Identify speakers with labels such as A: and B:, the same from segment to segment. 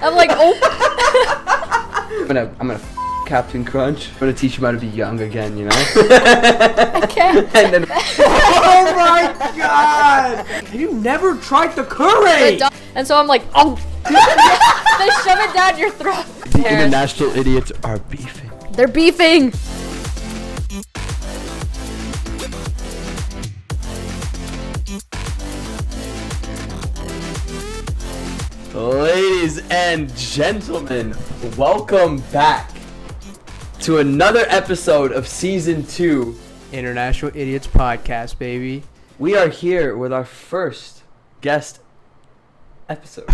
A: I'm like, oh.
B: I'm gonna Captain Crunch. I'm gonna teach him how to be young again, you know?
A: I can't.
B: And then,
C: Oh my god! You never tried the curry!
A: And so I'm like, oh. They shove it down your throat.
B: the international idiots are beefing.
A: They're beefing.
B: Ladies and gentlemen, welcome back to another episode of Season 2.
C: International Idiots Podcast, baby.
B: We are here with our first guest episode.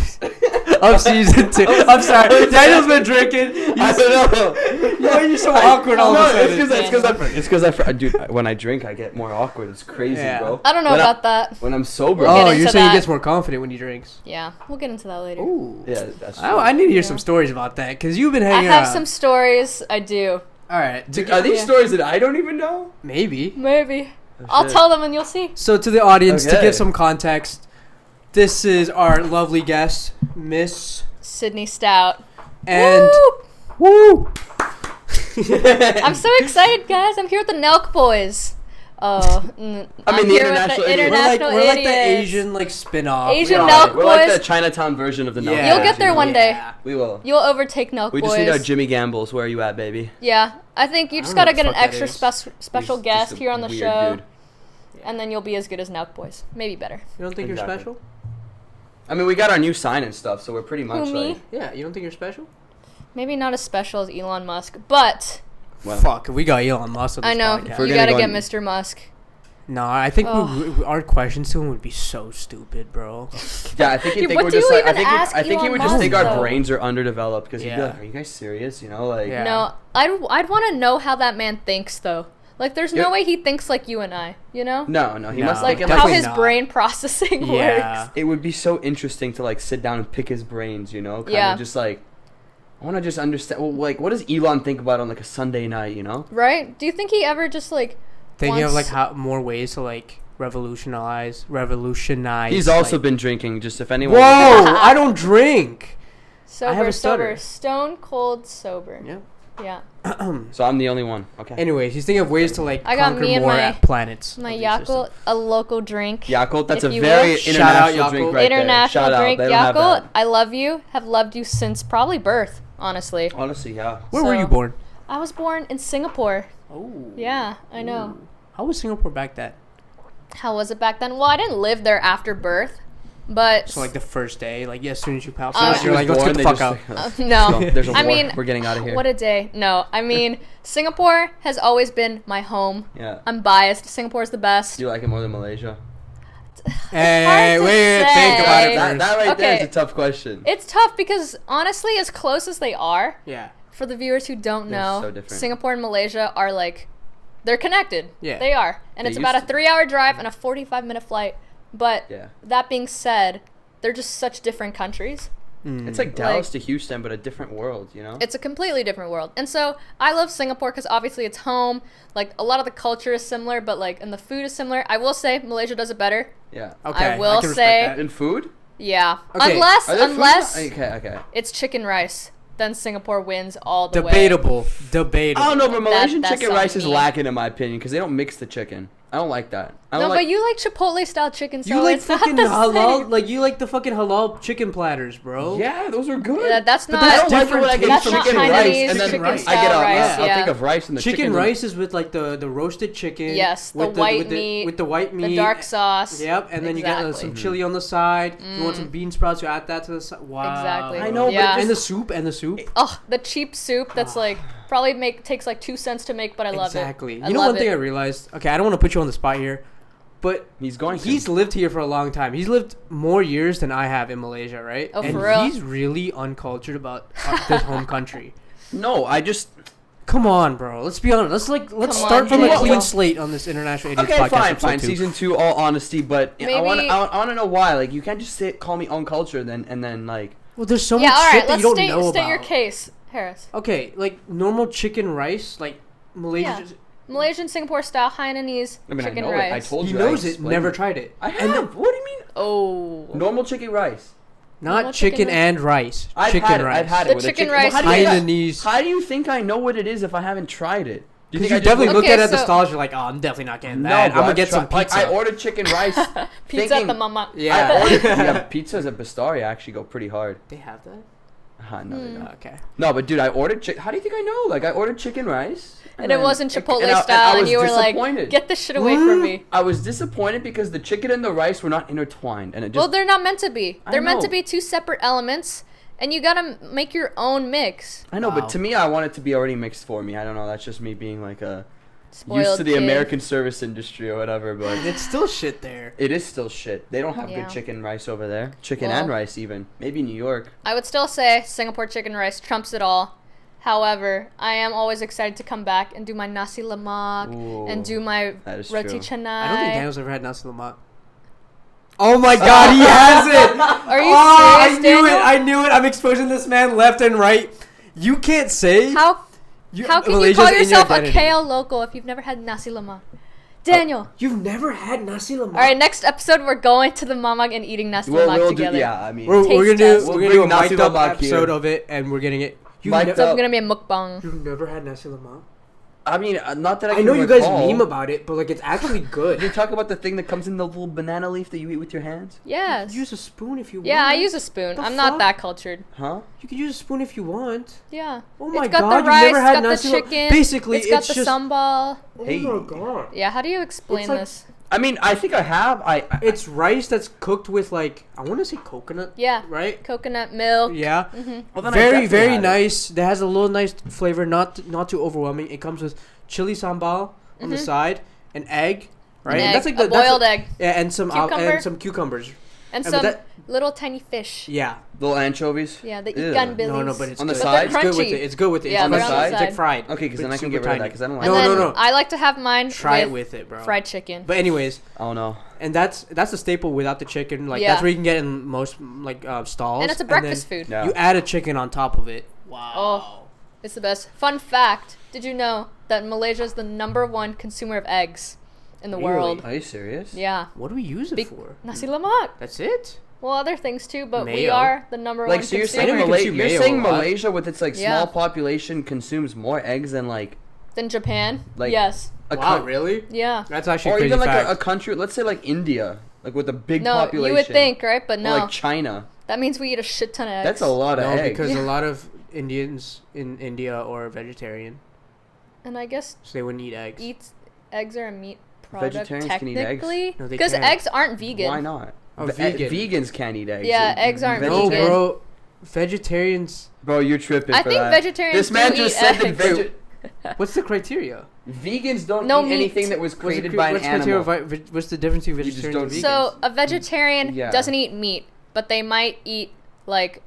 C: Of Season 2. I'm sorry. Daniel's been drinking.
B: I don't know.
C: Yo, you're so awkward all of a sudden.
B: It's because dude, when I drink, I get more awkward. It's crazy,
C: Yeah.
B: bro.
A: I don't know about that.
B: When I'm sober.
A: We'll get
C: Oh,
A: into
C: you're saying
A: that.
C: he gets more confident when he drinks.
A: Yeah, we'll get into that later.
C: Ooh.
B: Yeah, that's true.
C: I need to hear
A: Yeah.
C: some stories about that, because you've been
A: I
C: hanging
A: have
C: around.
A: some stories. I do.
C: All right.
B: Dude, are these
A: Yeah.
B: stories that I don't even know?
C: Maybe.
A: Maybe.
B: Oh,
A: I'll
B: shit.
A: tell them and you'll see.
C: So to the audience, to
B: Okay.
C: give some context, this is our lovely guest, Miss
A: Sydney Stout.
C: and
A: Woo!
C: woo.
A: I'm so excited, guys. I'm here with the Nelk Boys. Oh,
B: I mean,
A: I'm
B: the
A: here
B: international
A: with the
B: idiot.
A: international
C: We're like the
A: idiots.
C: Asian spin-off.
A: Asian
C: We're
A: Nelk
B: We're like
A: Boys.
B: the Chinatown version of the Nelk
C: Yeah.
A: You'll
B: Boys,
A: get there
B: you know?
A: one day.
C: Yeah.
B: We will.
A: You'll overtake Nelk
B: We
A: Boys.
B: just need our Jimmy Gambles. Where are you at, baby?
A: Yeah, I think you
C: I
A: just
C: don't know
A: gotta
C: what
A: get
C: the
A: an
C: fuck that
A: extra special
B: He's
A: guest
B: just a
A: here on the
B: weird
A: show,
B: dude.
A: and then you'll be as good as Nelk Boys. Maybe better.
C: You don't think
B: Exactly.
C: you're special?
B: I mean, we got our new sign and stuff, so we're pretty much
A: Who, me?
B: like.
C: Yeah, you don't think you're special?
A: Maybe not as special as Elon Musk, but
B: Well,
C: Fuck, we got Elon Musk on this
A: I know
C: podcast.
B: We're
A: you
B: gonna
A: gotta
B: go
A: get
B: on-
A: Mr. Musk.
C: No, I think
A: Ugh.
C: our questions to him would be so stupid, bro.
B: Yeah, I think he'd
A: Dude,
B: think
A: what
B: we're
A: do
B: just
A: you
B: like. I
A: even
B: think
A: ask
B: I think he
A: Elon
B: would just
A: Musk,
B: think our
A: though?
B: brains are underdeveloped because he'd be
C: Yeah.
B: like, "Are you guys serious?" You know, like.
C: Yeah.
A: No, I'd want to know how that man thinks though. Like, there's no
B: Yeah.
A: way he thinks like you and I. You know?
B: No, he
C: No.
B: must
A: Like
B: think it
A: how
C: definitely
A: his
C: not.
A: brain processing
C: Yeah.
A: works.
B: It would be so interesting to like sit down and pick his brains, you know? Kind
A: Yeah.
B: of just like, I want to just understand. Well, like, what does Elon think about on like a Sunday night? You know?
A: Right? Do you think he ever just like
C: Thinking of like
A: wants-
C: how more ways to like revolutionize.
B: He's also
C: like-
B: been drinking. Just if anyone.
C: Whoa! I don't drink.
A: sober,
C: have a stutter.
A: stone cold sober?
C: Yeah.
A: Yeah.
B: So I'm the only one. Okay.
C: Anyways, he's thinking of ways to like
A: I got
C: conquer
A: me and
C: more
A: my-
C: planets.
A: My
C: of the system.
A: Yakult, a local drink.
B: Yakult, that's
A: If
B: a
A: you
B: very
A: will.
C: Shout out
B: international drink
C: Yakult.
B: right
A: International
B: there. Shout
A: drink,
B: out. They don't have
A: Yakult.
B: that.
A: I love you. Have loved you since probably birth, honestly.
B: Honestly, yeah.
C: Where were
A: So-
C: you born?
A: I was born in Singapore.
C: Oh.
A: Yeah, I know.
C: How was Singapore back then?
A: How was it back then? Well, I didn't live there after birth, but
C: So like the first day, like as soon as you popped
A: As
C: out,
A: soon as
C: you're
B: She
C: like,
B: was
C: let's get the
B: born,
C: fuck
B: they
C: out.
B: just,
A: no.
B: Go, there's a
A: I
B: war.
A: mean,
B: We're getting out of here.
A: What a day. No, I mean, Singapore has always been my home.
B: Yeah.
A: I'm biased. Singapore's the best.
B: Do you like it more than Malaysia?
C: Hey,
A: hard to
C: wait, think
A: say.
C: about it
B: That,
C: first.
B: that right there
A: Okay.
B: is a tough question.
A: It's tough because honestly, as close as they are,
C: Yeah.
A: for the viewers who don't
B: They're
A: know,
B: so different.
A: Singapore and Malaysia are like, they're connected.
C: Yeah.
A: They are. And
B: They
A: it's about a
B: used to.
A: 3-hour drive and a 45-minute flight. But
B: Yeah.
A: that being said, they're just such different countries.
B: It's like Dallas to Houston, but a different world, you know?
A: It's a completely different world. And so I love Singapore because obviously it's home. Like, a lot of the culture is similar, but like, and the food is similar. I will say Malaysia does it better.
B: Yeah.
C: Okay.
A: I will
C: can respect
A: say-
C: that.
B: In food?
A: Yeah.
C: Okay.
A: Unless
B: Are there food?
A: unless
B: Okay.
A: it's chicken rice, then Singapore wins all the way.
C: Debatable.
B: I don't know, but Malaysian
A: that's
B: chicken
A: on
B: rice is
A: me.
B: lacking in my opinion because they don't mix the chicken. I don't like that. I
A: No,
B: don't
A: but
B: like.
A: you like Chipotle style chicken, so
C: You like
A: it's not
C: fucking
A: the
C: halal,
A: same.
C: like you like the fucking halal chicken platters, bro.
B: Yeah, those are good.
A: Yeah, that's
C: But
A: not.
B: I
C: that's
B: don't like it
C: different
B: when I get
A: That's
C: taste.
A: not
B: chicken
A: Chinese
B: rice and then
A: chicken
B: I get
A: style rice,
B: I'll
A: yeah.
B: think of rice and the
C: Chicken
B: chicken.
C: rice is with like the roasted chicken.
A: Yes, the
C: with
A: white
C: with
A: meat,
C: with the white meat,
A: the dark sauce.
C: Yep, and then you get
A: Exactly.
C: some chili on the side. You want some bean sprouts? You add that to the side. Wow.
A: Exactly.
B: I know,
A: Yeah.
B: but
C: And the soup, and the soup.
A: Oh, the cheap soup that's like probably takes like 2 cents to make, but I love
C: Exactly.
A: it.
C: You know one thing I realized? Okay, I don't want to put you on the spot here, but he's lived here for a long time. He's lived more years than I have in Malaysia, right?
A: Oh,
C: and
A: for real?
C: he's really uncultured about his home country.
B: No, I just.
C: Come on, bro. Let's be honest. Let's
A: Come
C: start
A: on,
C: from a
A: Daniel.
C: clean slate on this International Idiots
B: Okay,
C: podcast.
B: fine.
C: episode 2.
B: Season 2, all honesty, but I want
A: Maybe-
B: I want to know why. Like, you can't just call me uncultured and then like.
C: Well, there's so
A: Yeah,
C: much
A: all
C: shit
A: right.
C: that
A: Let's
C: you don't know
A: state
C: about.
A: your case, Harris.
C: Okay, like normal chicken rice, like Malaysia.
A: Yeah. Malaysian Singapore style Hainanese
B: I mean,
A: chicken
B: I know
A: rice.
B: it. I told
C: He
B: you.
C: knows
B: I
C: it.
B: explained
C: Never tried it.
B: I
C: And
B: have. What do you mean?
A: Oh.
B: Normal chicken rice.
C: Not chicken and rice. Chicken rice.
B: I've had
A: The
B: it with
A: chicken rice.
C: Hainanese.
B: How do you think I know what it is if I haven't tried it?
C: Because you definitely look at it at the stalls, you're like, oh, I'm definitely not getting that. I'm going to get some pizza.
B: Like, I ordered chicken rice.
A: Pizza at the mama.
C: Yeah.
B: Pizzas at Bastaria actually go pretty hard.
C: They have that?
B: No, they don't.
C: Okay.
B: No, but dude, I ordered how do you think I know? Like, I ordered chicken rice.
A: And it wasn't Chipotle style, and you were like, get this shit away from me.
B: I was disappointed because the chicken and the rice were not intertwined. And it just...
A: Well, they're not meant to be. They're meant to be two separate elements, and you gotta make your own mix.
B: I know, but to me, I want it to be already mixed for me. I don't know. That's just me being like a...
A: Spoiled
B: used to the
A: kid.
B: American service industry or whatever, but...
C: It's still shit there.
B: It is still shit. They don't have good chicken rice over there. Chicken and rice, even. Maybe New York.
A: I would still say Singapore chicken rice trumps it all. However, I am always excited to come back and do my nasi lemak and do my roti canai.
C: I don't think Daniel's ever had nasi lemak. Oh my god, he has it!
A: Are you serious, Daniel?
C: I knew it. I'm exposing this man left and right. You can't say...
A: How can you call yourself a KL local if you've never had nasi lemak? Daniel.
C: You've never had nasi lemak?
A: All right, next episode we're going to the mamag and eating nasi lemak together.
C: We're gonna do a mic'd up episode of it, and we're getting it.
A: So it's gonna be a mukbang.
C: You've never had nasi lemak?
B: I mean, not that I
C: know you guys meme about it, but like it's actually good.
B: You talk about the thing that comes in the little banana leaf that you eat with your hands?
A: Yes.
C: You use a spoon if you want.
A: Yeah, I use a spoon. I'm not that cultured.
B: Huh?
C: You can use a spoon if you want.
A: Yeah.
C: Oh my
A: it's got
C: god,
A: the rice,
C: you've never had
A: got
C: nasi
A: the chicken.
C: Basically,
A: it's got the sambal.
B: Hey.
C: Oh my god.
A: Yeah, how do you explain this?
B: I mean, I think I have.
C: It's rice that's cooked with like, I want to say coconut.
A: Yeah.
C: Right?
A: Coconut milk.
C: Yeah.
A: Mm-hmm.
B: Well, then
C: very nice. That has a little nice flavor, not too overwhelming. It comes with chili sambal on the side, an egg, right?
A: An egg.
C: That's like
A: a boiled egg.
C: Yeah, and some cucumbers.
A: And some little tiny fish.
C: Yeah.
B: Little anchovies?
A: Yeah, the ikan billies.
C: No, but it's
B: on the
C: good.
B: side?
C: It's good with it. It's good with it.
A: Yeah,
C: it's on the
A: side.
C: It's like fried.
B: Okay, because then I can get rid of that because I don't like
C: No.
A: I like to have mine
C: Try it with it, bro.
A: Fried chicken.
C: But anyways.
B: Oh, no.
C: And that's a staple without the chicken. Like, that's where you can get in most, like, stalls.
A: And it's a breakfast food.
C: You add a chicken on top of it. Wow.
A: Oh, it's the best. Fun fact. Did you know that Malaysia is the #1 consumer of eggs in the world?
B: Are you serious?
A: Yeah.
C: What do we use it for?
A: Nasi lemak.
C: That's it?
A: Well, other things too, but
C: Mayo.
A: we are the #1
B: like, so
A: consumer.
B: you're saying Malaysia with its like small population consumes more eggs than like
A: than Japan?
B: Like,
A: yes.
C: Wow, really?
A: Yeah.
C: That's actually
B: or
C: crazy
B: even like
C: fact.
B: a country, let's say like India, like with a big population.
A: No, you would think, right? But no.
B: Or like China.
A: That means we eat a shit ton of eggs.
B: That's a lot of eggs.
C: No, because a lot of Indians in India are vegetarian.
A: And I guess
C: so they wouldn't eat eggs.
A: Eggs are a meat product.
B: Vegetarians
A: technically,
B: can eat eggs?
A: because eggs aren't vegan.
B: Why not?
C: Vegan.
B: Vegans can't eat eggs.
A: Yeah, eggs aren't
C: no,
A: vegan.
C: bro. Vegetarians.
B: Bro, you're tripping.
A: I think vegetarians.
B: This man just said that.
C: What's the criteria?
B: Vegans don't eat anything that was created by an animal.
C: What's the difference between vegetarian and vegans?
A: So a vegetarian doesn't eat meat, but they might eat like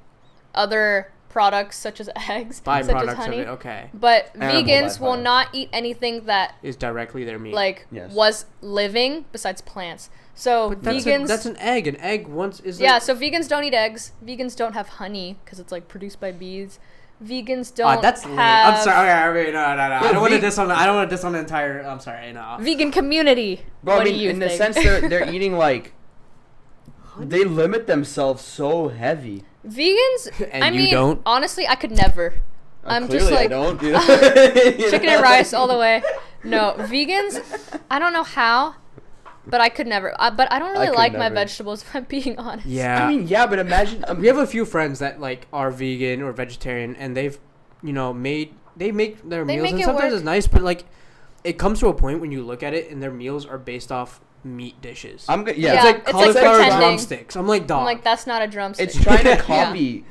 A: other products such as eggs, such as honey.
C: Of it, okay.
A: But vegans will not eat anything that
C: is directly their meat.
A: Like was living besides plants. So vegans.
C: That's an egg. An egg once is.
A: Yeah. So vegans don't eat eggs. Vegans don't have honey because it's like produced by bees. Vegans don't.
C: That's lame. I'm sorry. Okay, no. I don't want to diss on. I don't want to diss on the entire. I'm sorry. No.
A: Vegan community.
B: Bro,
A: what
B: I mean,
A: do you
B: in
A: think?
B: the sense they're eating like. They limit themselves so heavy.
A: Vegans.
C: And
A: I mean,
C: don't?
A: Honestly, I could never. I'm just like
B: I don't.
A: chicken and rice all the way. No, vegans. I don't know how, but I could never. But I don't really like my vegetables. If I'm being honest.
C: Yeah.
B: I mean, yeah, but imagine
C: we have a few friends that like are vegan or vegetarian, and they've, they make their meals, and sometimes it's nice, but like, it comes to a point when you look at it, and their meals are based off meat dishes.
B: It's
C: like cauliflower drumsticks. I'm like, dog.
A: I'm like, that's not a drumstick.
B: It's trying to copy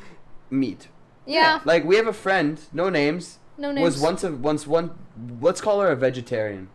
B: meat.
A: Yeah.
B: Like, we have a friend, no names.
A: No names.
B: Was once let's call her a vegetarian.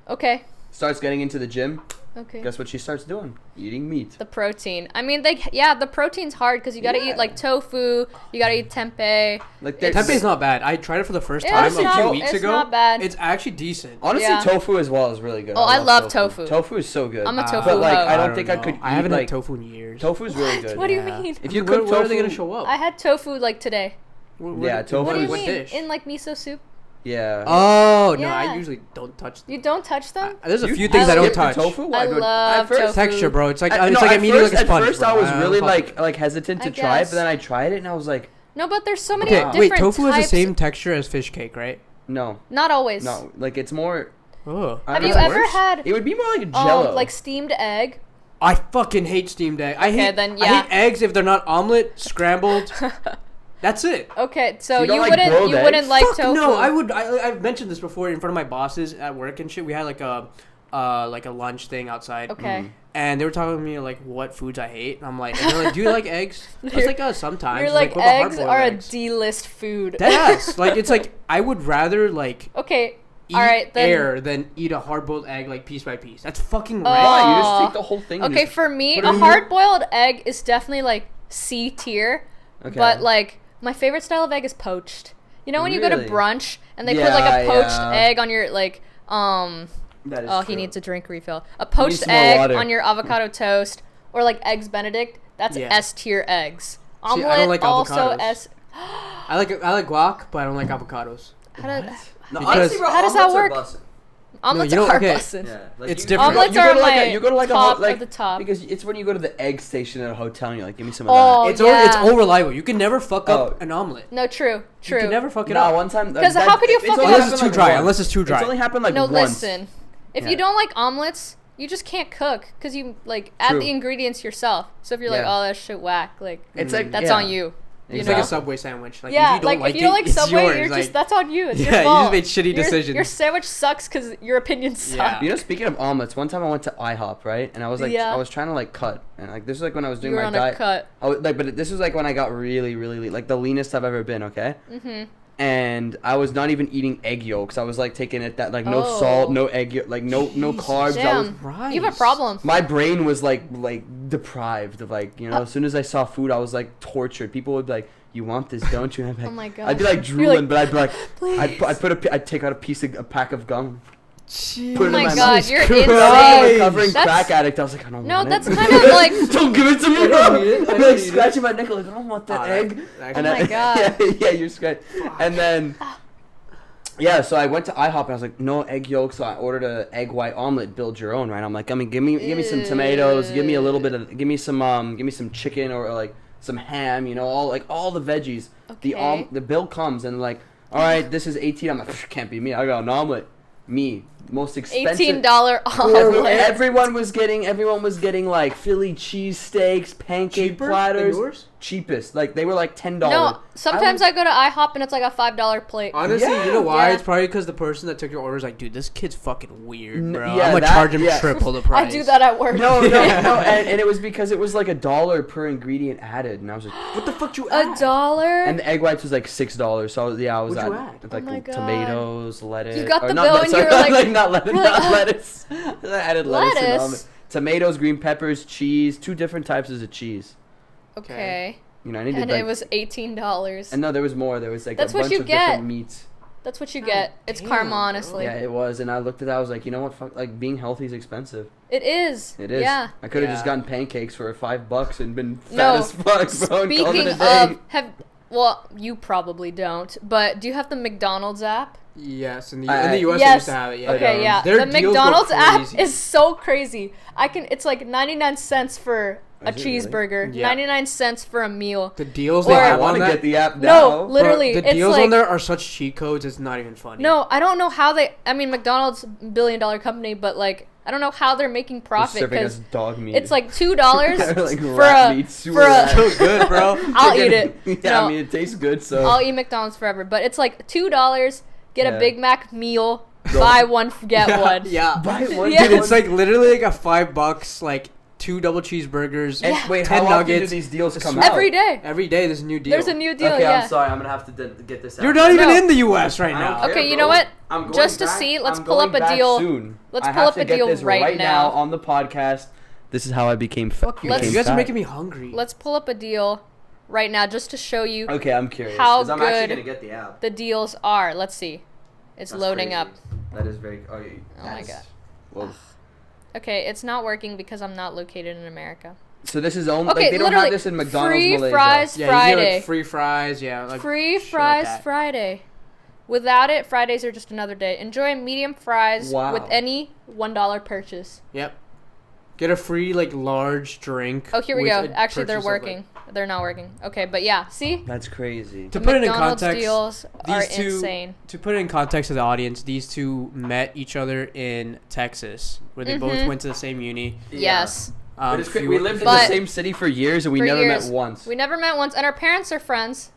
A: Okay.
B: Starts getting into the gym.
A: Okay.
B: Guess what she starts doing? Eating meat.
A: The protein. I mean, the protein's hard because you gotta eat like tofu. You gotta eat tempeh.
B: Like
C: tempeh's not bad. I tried it for the first time a few weeks ago. It's
A: not bad.
C: It's actually decent.
B: Honestly, tofu as well is really good.
A: Oh, I love tofu.
B: Tofu is so good.
A: I'm a tofu
B: but like,
A: hug.
B: I don't think I could.
C: I haven't had tofu in years.
B: Tofu's really good.
A: What do you mean?
B: If you cook tofu,
C: where are they gonna show up?
A: I had tofu like today.
B: Yeah, tofu.
A: What do you
C: what
A: mean?
C: dish?
A: In like miso soup.
B: Yeah.
C: Oh no,
A: Yeah.
C: I usually don't touch them.
A: You don't touch them?
C: There's a
B: You
C: few things I don't
B: skip the
C: touch.
B: tofu?
A: I love
B: first,
A: tofu.
C: Texture, bro. It's like
B: no,
C: it's like I'm eating like a sponge.
B: At first,
C: bro.
B: I was
C: don't
B: really
C: fuck
B: like hesitant
A: I
B: to try it,
A: guess.
B: but then I tried it and I was like,
A: No, but there's so many
C: Okay,
A: different
C: wait. Tofu
A: types.
C: is the same texture as fish cake, right?
B: no,
A: Not always.
B: no, like it's more.
C: Oh.
B: I
A: Have
B: don't
A: you
B: know,
A: ever
B: worse.
A: had
B: It would be more like a Jello.
A: like steamed egg?
C: I fucking hate steamed egg. I hate eggs if they're not omelet, scrambled. That's it.
A: Okay, so
B: You don't
A: you
B: like
A: wouldn't
B: boiled
A: wouldn't
B: eggs?
A: like
C: Fuck
A: tofu.
C: no, I would. I've mentioned this before in front of my bosses at work and shit. We had like a lunch thing outside.
A: Okay.
C: And they were talking to me like what foods I hate, and I'm like, and they're like, do you like eggs? I was like, sometimes.
A: You're
C: It's
A: like,
C: what about
A: eggs
C: hard-boiled
A: are
C: eggs?
A: a D-list food.
C: Yes, like it's like I would rather like
A: Okay.
C: eat
A: All right, then.
C: air than eat a hard-boiled egg like piece by piece. That's fucking
A: Oh.
C: rad.
B: Why? You just take the whole thing. and
A: Okay,
B: just
A: for me,
B: put
A: a
B: it in your-
A: hard-boiled egg is definitely like C tier.
B: Okay.
A: But like my favorite style of egg is poached. You know when you go to
B: Really?
A: brunch and they put like a
B: Yeah,
A: poached
B: yeah.
A: egg on your like
B: That is
A: oh,
B: true.
A: he needs a drink refill. A
B: needs
A: poached
B: some more
A: egg
B: water.
A: on your avocado toast or like eggs Benedict. That's
C: Yeah.
A: S tier eggs.
C: I
A: Omelet
C: don't like
A: also
C: avocados.
A: S.
C: I like guac, but I don't like avocados.
A: How does
B: No,
C: Because-
B: honestly, bro,
A: How does that
B: omelets are
A: work?
B: bussin'.
A: omelets
C: you know,
A: are
C: okay.
A: bussin'.
B: Yeah, like
C: It's
B: you-
C: different.
A: Omelets
B: you
A: are
B: go to like
A: my
B: you go to like
A: top
B: a like
A: of the top.
B: because it's when you go to the egg station at a hotel and you're like, give me some of
A: Oh,
C: It's
A: yeah.
C: it's all reliable. You can never fuck up
B: Oh.
C: an omelet.
A: No, true.
C: You can never fuck
B: that.
C: it
B: Nah,
C: up.
B: one time.
A: 'Cause how could you fuck it up?
C: Unless it's too dry. Unless it's too
B: It's
C: dry.
B: only happened like
A: No,
B: once.
A: listen. If
B: Yeah.
A: you don't like omelets, you just can't cook because you like add
B: True.
A: the ingredients yourself. So if you're like,
B: Yeah.
A: oh, that shit whack, like
B: It's like
A: that's
B: yeah.
A: on you. You
C: It's
A: know?
C: like a Subway sandwich. Like,
A: Yeah,
C: if you don't like
A: if you don't
C: it,
A: like
C: it's
A: Subway,
C: yours.
A: you're
C: like,
A: just that's on you. It's
C: yeah,
A: your
C: you
A: fault.
C: just made shitty decisions.
A: Your sandwich sucks because your opinion sucks.
C: Yeah.
B: You know, speaking of omelets, one time I went to IHOP, right? And I was like,
A: Yeah.
B: I was trying to like cut, and like this was like when I was
A: You
B: doing
A: were
B: my
A: on
B: diet.
A: a cut.
B: I was, like, but this was like when I got really, really like the leanest I've ever been. Okay.
A: Mhm.
B: And I was not even eating egg yolks. I was like taking it that like no
A: Oh.
B: salt, no egg, like no carbs. I was,
A: Damn, you have a problem.
B: my brain was like deprived of like as soon as I saw food, I was like tortured. People would be like, "You want this, don't you?" And I'd be like,
A: Oh my god.
B: I'd be like
A: You're
B: drooling, but I'd be like,
A: please.
B: I'd take out a pack of gum.
C: Jeez.
B: Put it
A: Oh
B: in
A: my
B: my
A: god,
B: mouth.
A: you're
C: Christ.
A: insane.
B: Recovering
A: That's-
B: crack addict. I was like, I don't
A: No,
B: want
A: that's
B: it.
A: kind of like.
B: Don't give it to me.
C: I don't need it. I
B: I'm
C: don't
B: like
C: need it.
B: scratching my neck like I don't want that
C: Oh,
B: egg.
C: that-
B: And
A: Oh my
B: I-
A: God.
B: yeah, you're scratching. And then. Yeah, so I went to IHOP and I was like, no egg yolk, so I ordered a egg white omelet, build your own, right? I'm like, I mean, give me some tomatoes, give me a little bit of, give me some chicken or like some ham, all the veggies.
A: Okay.
B: The bill comes and like, all right, this is 18. I'm like, can't be me. I got an omelet. Me, most expensive.
A: $18 omelet.
B: Everyone was getting like Philly cheesesteaks, pancake
C: Cheaper
B: platters.
C: than yours?
B: Cheapest, like they were like $10.
A: No, sometimes I go to IHOP and it's like a $5 plate.
C: Honestly,
B: Yeah.
C: you know why?
A: Yeah.
C: It's probably because the person that took your order is like, dude, this kid's fucking weird, bro.
B: yeah,
C: I'm gonna
B: that-
C: charge him
B: yeah.
C: triple the price.
A: I do that at work.
B: No,
C: Yeah.
B: and it was because it was like $1 per ingredient added, and I was like, what the fuck you add?
A: $1?
B: And the egg whites was like $6, so I was
C: What'd you
B: at
C: add?
B: like
A: Oh my God.
B: tomatoes, lettuce.
A: You got
B: or
A: the
B: not
A: bill
B: lettuce,
A: and you were
B: sorry,
A: like-
B: not lettuce,
A: you're like,
B: not lettuce. I added lettuce. And all
A: Lettuce?
B: tomatoes, green peppers, cheese, 2 different types of cheese.
A: Okay.
B: I needed
A: And
B: like,
A: it was $18.
B: and no, there was more. There was like
A: That's
B: a
A: what
B: bunch
A: you
B: of
A: get.
B: different meats.
A: That's what you
C: God
A: get. It's
C: damn,
A: karma,
C: bro.
A: honestly.
B: Yeah, it was, and I looked at that. I was like, you know what? Fuck, like being healthy is expensive.
A: It is.
B: It is.
A: Yeah.
B: I could have just
C: Yeah.
B: gotten pancakes for $5 and been fat
A: No.
B: as fuck, bro. And called it
A: Speaking
B: a day.
A: of, well, you probably don't, but do you have the McDonald's app?
C: Yes, in the
B: I-
C: US they
A: Yes.
C: used to have it. Yeah.
A: Okay, yeah.
C: Their
A: The
C: deals go
A: McDonald's app
C: crazy.
A: is so crazy. It's like 99 cents for a
B: Is it really?
A: cheeseburger,
C: Yeah.
A: 99 cents for a meal.
C: The deals
A: Or-
C: they
B: I
C: have
B: want
C: on
B: to
C: that.
B: get the app now.
A: No,
C: Bro,
A: literally,
C: the
A: it's
C: deals
A: like
C: on there are such cheat codes. It's not even funny.
A: no, I don't know how McDonald's $1 billion company, but like I don't know how they're making
B: They're
A: profit
B: serving
A: because
B: us dog meat.
A: it's like $2
B: Like
A: for
B: rat
A: a
B: meat, sewer
A: for a.
B: rat.
C: So good, bro.
A: I'll eat it.
B: Yeah,
A: No.
B: I mean it tastes good. So
A: I'll eat McDonald's forever, but it's like $2. Get
B: Yeah.
A: a Big Mac meal,
B: Bro.
A: buy one get one.
C: Yeah.
B: buy one.
A: Yeah.
C: Dude, it's like literally like a $5, like 2 double cheeseburgers.
B: And
A: Yeah.
B: wait,
C: 10
B: how often
C: nuggets.
B: do these deals come
C: Every
B: out?
A: Every day.
C: Every day there's a new deal.
A: There's a new deal.
B: Okay,
A: yeah.
B: I'm sorry. I'm gonna have to get this out.
C: You're not even
A: No.
C: in the US right
B: I don't
C: now.
B: care,
A: Okay, you
B: bro.
A: know what?
B: I'm going
A: Just to
B: back-
A: see, let's
B: I'm
A: pull
B: going
A: up a
B: back
A: deal.
B: Soon.
A: Let's
B: I
A: pull
B: have
A: up
B: to
A: a
B: get
A: deal
B: this
A: right now.
B: on the podcast. This is how I became.
C: Fuck you.
A: Let's-
C: You guys are
B: fat.
C: making me hungry.
A: Let's pull up a deal right now just to show you
B: Okay, I'm curious.
A: How
B: 'cause I'm actually
A: good
B: gonna get the app.
A: the deals are. Let's see. It's
B: That's
A: loading
B: crazy.
A: up.
B: That is very. Oh,
A: Oh my God.
B: Well,
A: Okay, it's not working because I'm not located in America.
B: so this is only
A: Okay,
B: like they don't
A: literally,
B: have this in McDonald's
A: free
B: Malaysia.
A: fries
C: yeah, you get
A: Friday.
C: like free fries, yeah. Like
A: Free
C: shit like
A: fries
C: that.
A: Friday. Without it, Fridays are just another day. Enjoy medium fries with any $1 purchase.
C: Yep. Get a free, like, large drink.
A: Oh, here we go. Actually, they're working. They're not working. Okay, but yeah, see?
B: That's crazy.
C: To put it in
A: McDonald's
C: context,
A: deals are insane.
C: To put it in context to the audience, these two met each other in Texas, where they both went to the same uni.
A: Yes.
B: We lived in the same city for years, and we never met once.
A: We never met once, and our parents are friends.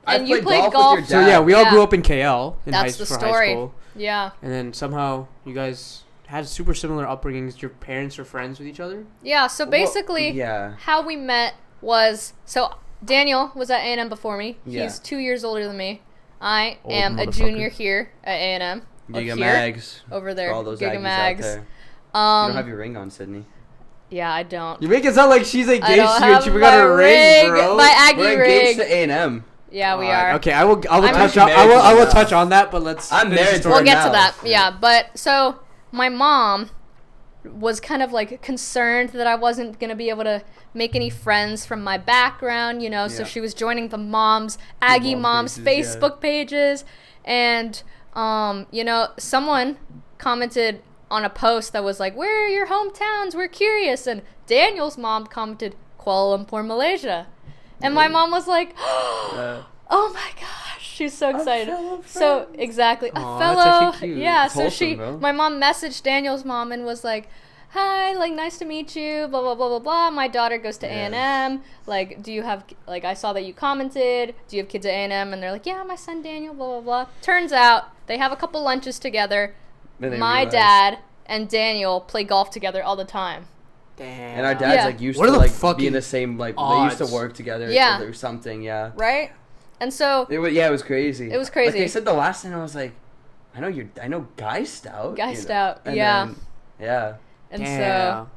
B: And you played golf with
A: your
B: dad.
C: So, yeah, we all grew up in KL
A: That's the story.
C: high school.
A: Yeah.
C: And then somehow you guys had super similar upbringings. Your parents are friends with each other?
A: Yeah, so basically how we met was, so Daniel was at A&M before me.
B: Yeah.
A: He's 2 years older than me. I am a junior here at A&M.
B: Giga Mags.
A: Over there.
B: All those
A: Giga
B: Aggies
A: Mags.
B: out there. You don't have your ring on, Sydney.
A: Yeah, I don't.
C: You make it sound like she's engaged to you and she forgot her ring, bro.
A: My Aggie ring.
B: We're engaged to A&M.
A: Yeah, we are.
C: Okay, I will touch on that, but let's.
B: I'm married to her
A: We'll get
B: now.
A: to that. Yeah, but so my mom was kind of like concerned that I wasn't going to be able to make any friends from my background, you know, so she was joining the Aggie moms Facebook pages, and you know, someone commented on a post that was like, where are your hometowns, we're curious, and Daniel's mom commented Kuala Lumpur, Malaysia, and my mom was like, oh my gosh, she's so excited. So exactly, a fellow, yeah. So my mom messaged Daniel's mom and was like, hi, like, nice to meet you, blah, blah, blah, blah, blah. My daughter goes to A&M. Like, do you have, like, I saw that you commented. Do you have kids at A&M? And they're like, yeah, my son Daniel, blah, blah, blah. Turns out they have a couple lunches together. My dad and Daniel play golf together all the time.
C: Damn.
B: And our dads, like, used to, like, be in the same, like,
C: odds?
B: They used to work together or something,
A: Right? And so.
B: It was crazy.
A: It was crazy.
B: Like, they said the last time, I was like, I know Guy Stout.
A: Guy Stout,
B: and
A: yeah.
B: Then, yeah.
A: And so,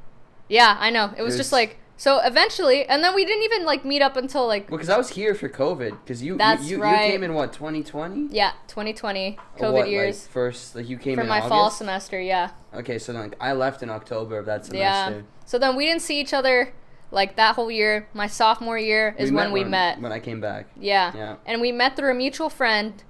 A: yeah, I know. It was just like, so eventually, and then we didn't even like meet up until like.
B: Well, because I was here for COVID. Because you came in what, 2020?
A: Yeah, 2020 COVID years.
B: Like first, like you came
A: for
B: in
A: my
B: August?
A: fall semester. Yeah.
B: Okay, so then like I left in October of that semester.
A: Yeah. So then we didn't see each other like that whole year. My sophomore year is when we met.
B: When I came back.
A: Yeah.
B: Yeah.
A: And we met through a mutual friend,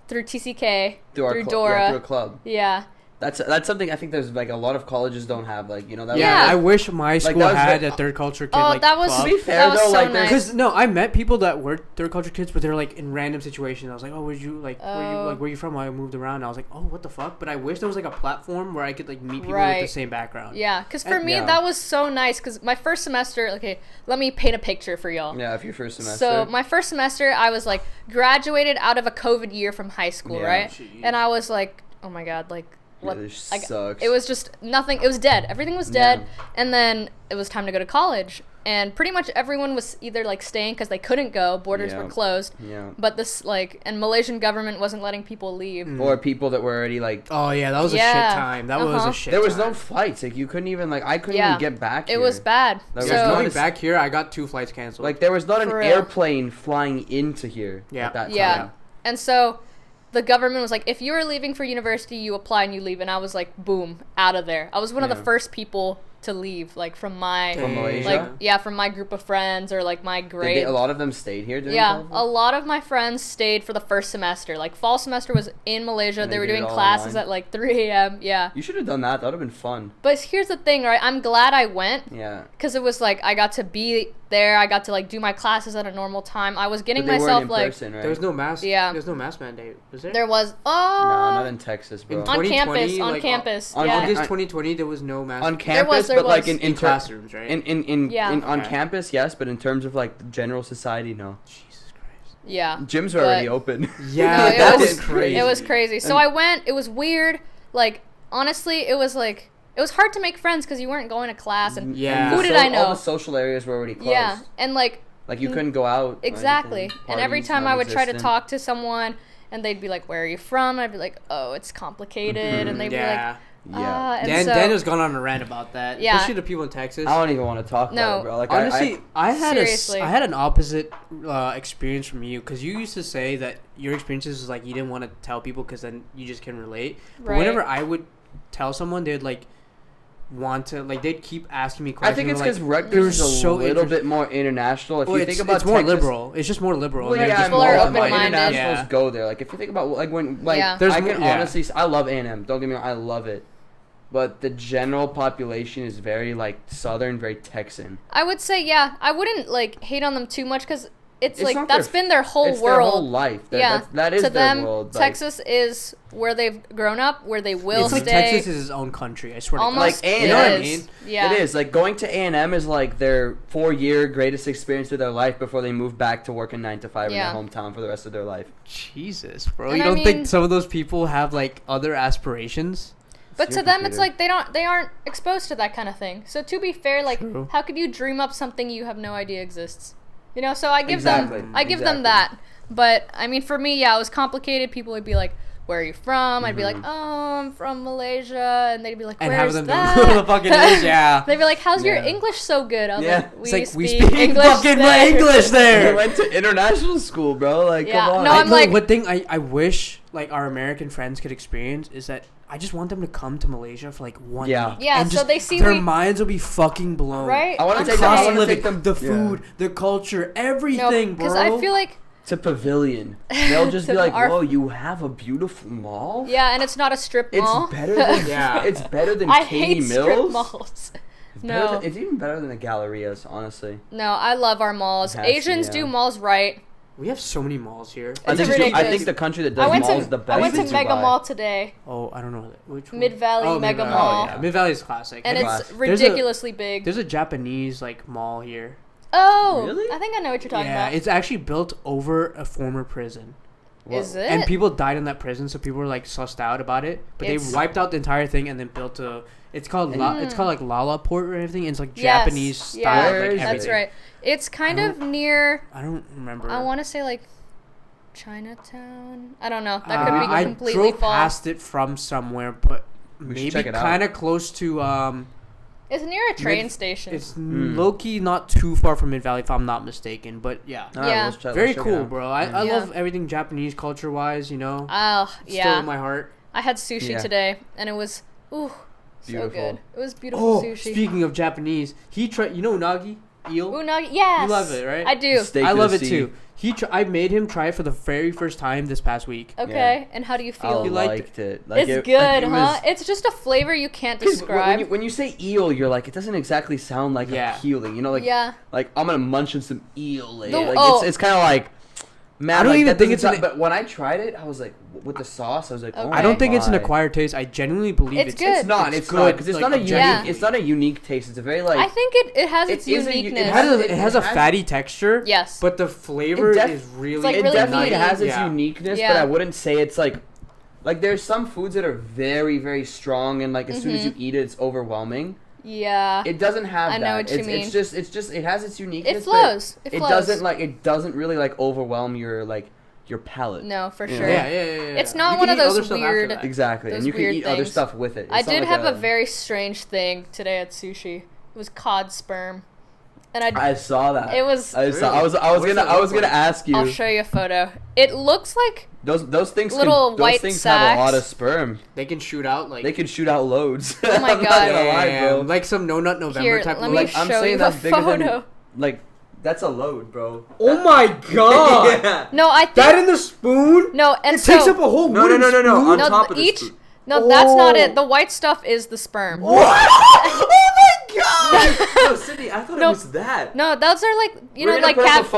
A: through TCK, through Dora.
B: Yeah, through a club.
A: Yeah.
B: That's something I think there's like a lot of colleges don't have, like, you know, that.
A: Yeah.
C: I wish my school had a third culture kid.
A: Oh, that was,
B: to be fair
A: that was
B: though,
A: so
B: like,
A: nice.
C: Because no, I met people that were third culture kids, but they're like in random situations. I was like, oh, where you from? I moved around. And I was like, oh, what the fuck? But I wish there was like a platform where I could like meet people with the same background.
A: Yeah, because for me that was so nice. Because my first semester, okay, let me paint a picture for y'all.
B: Yeah, if your first semester.
A: So my first semester, I was like graduated out of a COVID year from high school, right? Jeez. And I was like, oh my god, like. What, like,
B: sucks.
A: It was just nothing. It was dead. Everything was dead. And then it was time to go to college. And pretty much everyone was either like staying because they couldn't go. Borders were closed.
B: Yeah.
A: But this and Malaysian government wasn't letting people leave.
B: Or people that were already like.
C: Oh yeah, that was a shit time. That was a shit.
B: There was no flights. Like you couldn't even I couldn't even get back here.
A: It was bad.
C: Going back here, I got 2 flights canceled.
B: Like there was not an airplane flying into here. At that time.
A: Yeah. And so. The government was like, if you were leaving for university, you apply and you leave. And I was like, boom, out of there. I was one of the first people to leave, like, from
B: Malaysia?
A: Like, from my group of friends or, like, my grade.
B: A lot of them stayed here during COVID?
A: A lot of my friends stayed for the first semester. Like, fall semester was in Malaysia. They were doing classes at, like, 3 a.m. Yeah.
B: You should have done that. That would have been fun.
A: But here's the thing, right? I'm glad I went.
B: Yeah.
A: Because it was, like, I got to be there. I got to, like, do my classes at a normal time. I was getting
B: but they
A: myself,
B: weren't in
A: like...
B: person, right?
C: There was no mask.
A: Yeah.
C: There's no mask mandate. Was there?
A: There was...
B: No, not in Texas, bro.
A: On campus. On campus.
C: On August 2020, there was no mask.
B: On campus,
A: there
B: but,
A: was.
B: like, in
C: classrooms, right?
B: On campus, yes, but in terms of, like, the general society, no.
C: Jesus Christ.
A: Yeah.
B: Gyms were already open.
C: Yeah, that was crazy.
A: It was crazy. So I went. It was weird. Like, honestly, it was, like... It was hard to make friends because you weren't going to class. And who did I know?
B: All the social areas were already closed.
A: Yeah, and, like...
B: Like, you couldn't go out.
A: Exactly. And every time I would try to talk to someone, and they'd be like, where are you from? And I'd be like, oh, it's complicated. And they'd be like...
B: Yeah.
C: Dan has gone on a rant about that.
A: Yeah.
C: Especially to people in Texas.
B: I don't even want to talk about it, bro. Like,
C: honestly, I had an opposite experience from you, because you used to say that your experiences was like you didn't want to tell people because then you just can relate. But whenever I would tell someone, they'd like want to like. They'd keep asking me questions.
B: I think it's because
C: like,
B: Rutgers is a little bit more international. If you think about
C: it's more
B: Texas,
C: liberal. It's just more liberal.
B: Well, yeah,
A: people are open-minded.
B: internationals go there. Like if you think about like when like I can honestly, I love A&M. Don't get me wrong, I love it. But the general population is very like southern, very Texan.
A: I would say I wouldn't like hate on them too much because it's like that's
B: been
A: their whole
B: it's
A: world.
B: Their whole life. That is
A: to
B: their
A: them,
B: world.
A: Texas is where they've grown up, where they will
C: stay. It's like Texas is its own country. I swear.
A: Almost
C: to God.
B: Like
C: A&M,
A: you know what
C: I mean?
A: Yeah.
B: It is like going to A&M is like their 4-year greatest experience of their life before they move back to work a 9 to 5 in their hometown for the rest of their life.
C: Jesus, bro!
A: And
C: you don't think some of those people have like other aspirations?
A: But to them, it's like they aren't exposed to that kind of thing. So to be fair, like, how could you dream up something you have no idea exists? You know, so I give them that. But I mean, for me, it was complicated. People would be like, "Where are you from?" I'd be like, "Oh, I'm from Malaysia," and they'd be like, "Where's that?"
C: Know the fucking is, yeah.
A: They'd be like, "How's your English so good?" I was like,
C: "We speak fucking English there."
B: We went to international school, bro. Like, come on.
A: No, I'm like,
C: one thing I wish like our American friends could experience is that I just want them to come to Malaysia for like 1 week.
A: Yeah,
C: and
A: so they see
C: their minds will be fucking blown.
A: Right?
B: I want to take them
C: the food, the culture, everything, bro.
A: Because I feel like
B: to Pavilion. They'll just be like, "Whoa, you have a beautiful mall?"
A: Yeah, and it's not a strip mall.
B: It's better than it's better than
A: I
B: Katie
A: hate
B: Mills.
A: strip malls.
B: It's even better than the Gallerias, honestly.
A: No, I love our malls. Asians do malls right.
C: We have so many malls here.
B: I think the country that does malls the best.
A: I went to Mega Mall today.
C: Oh, I don't know which one.
A: Mid Valley Mega Mall.
C: Oh, yeah. Mid Valley is classic.
A: And it's ridiculously big.
C: There's a Japanese like mall here.
A: Oh,
B: really?
A: I think I know what you're talking about.
C: Yeah, it's actually built over a former prison.
A: Is it?
C: And people died in that prison, so people were like sussed out about it. But they wiped out the entire thing and then built a. It's called like Lala Port or everything. It's like Japanese style.
A: Yeah, like that's right. It's kind of near.
C: I don't remember.
A: I want to say like Chinatown. I don't know. That could be completely
C: I drove past it from somewhere, but maybe kind of close to.
A: It's near a train station.
C: It's low-key not too far from Mid-Valley, if I'm not mistaken. But, yeah. Very cool, bro. I love everything Japanese culture-wise, you know.
A: Oh, yeah.
C: Still in my heart.
A: I had sushi today, and it was, so good. It was beautiful sushi.
C: Speaking of Japanese, he tried, you know unagi? Eel?
A: Unagi, yes.
C: You love it, right?
A: I do.
C: I love it, too. I made him try it for the very first time this past week.
A: Okay, and how do you feel?
B: I liked it.
A: Like it's good, huh? It's just a flavor you can't describe.
B: When you say eel, you're like, it doesn't exactly sound like appealing. You know, like I'm gonna munch on some eel. It's kind of like, man, I don't even think it's. But when I tried it, I was like, with the sauce, I was like, oh,
C: I don't think it's an acquired taste. I genuinely believe it's
A: good.
B: It's not. It's good because it's not a unique. It's not a unique taste. It's a very like.
A: I think it has its uniqueness.
C: It has a fatty texture.
A: Yes.
C: But the flavor is really.
B: It definitely has its uniqueness, but I wouldn't say it's like there's some foods that are very very strong and like as soon as you eat it, it's overwhelming.
A: Yeah.
B: It doesn't have that.
A: I know what you mean.
B: It's just it has its uniqueness.
A: It flows.
B: It doesn't really like overwhelm your palate.
A: No, for sure.
C: Yeah.
A: It's not one of those weird.
B: Exactly, and you can eat other stuff with it.
A: I did have a very strange thing today at sushi. It was cod sperm, and I
B: saw that.
A: It was.
B: I was gonna ask you.
A: I'll show you a photo. It looks like
B: those things.
A: White
B: things
A: sacks.
B: have a lot of sperm.
C: They can shoot out like.
B: They can shoot out loads.
A: Oh my god!
B: I'm not gonna lie, bro.
C: Like some No Nut November
A: Here,
C: type.
A: Let me show you a photo.
B: That's a load, bro.
C: Oh my god!
B: Yeah.
A: No, I think
C: that in the spoon.
A: No, and
C: it takes up a whole
B: no. On top of the spoon.
A: No, that's not it. The white stuff is the sperm.
B: What? Oh my god! No, Sydney, I thought it was that.
A: No, those are like
B: we're gonna put up a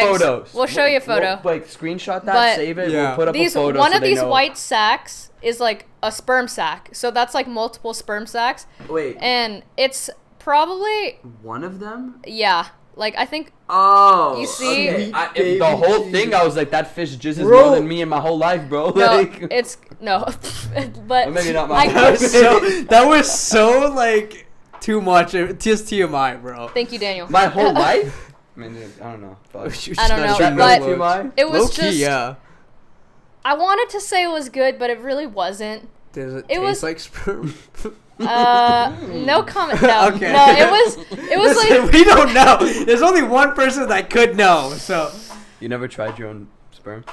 B: photo.
A: We'll show you a photo.
B: We'll, screenshot that, save it. Yeah. We'll put up a photo.
A: One of these white sacks is like a sperm sac, so that's like multiple sperm sacs.
B: Wait.
A: And it's probably
B: one of them.
A: Yeah. Like, I think...
B: Oh.
A: You see?
B: Okay. The whole thing, I was like, that fish jizzes more than me in my whole life, bro.
A: No, it's... No. But...
B: Well, maybe not my
C: life. That was so, like, too much. Just TMI, bro.
A: Thank you, Daniel.
B: My whole life? I mean, I don't know.
A: I don't know, but
B: TMI?
A: It was
C: Low-key,
A: just...
C: yeah.
A: I wanted to say it was good, but it really wasn't.
C: Does it taste like sperm?
A: No comment. No,
C: okay.
A: No, it was
C: Listen,
A: like
C: we don't know. There's only one person that could know. So
B: you never tried your own sperm?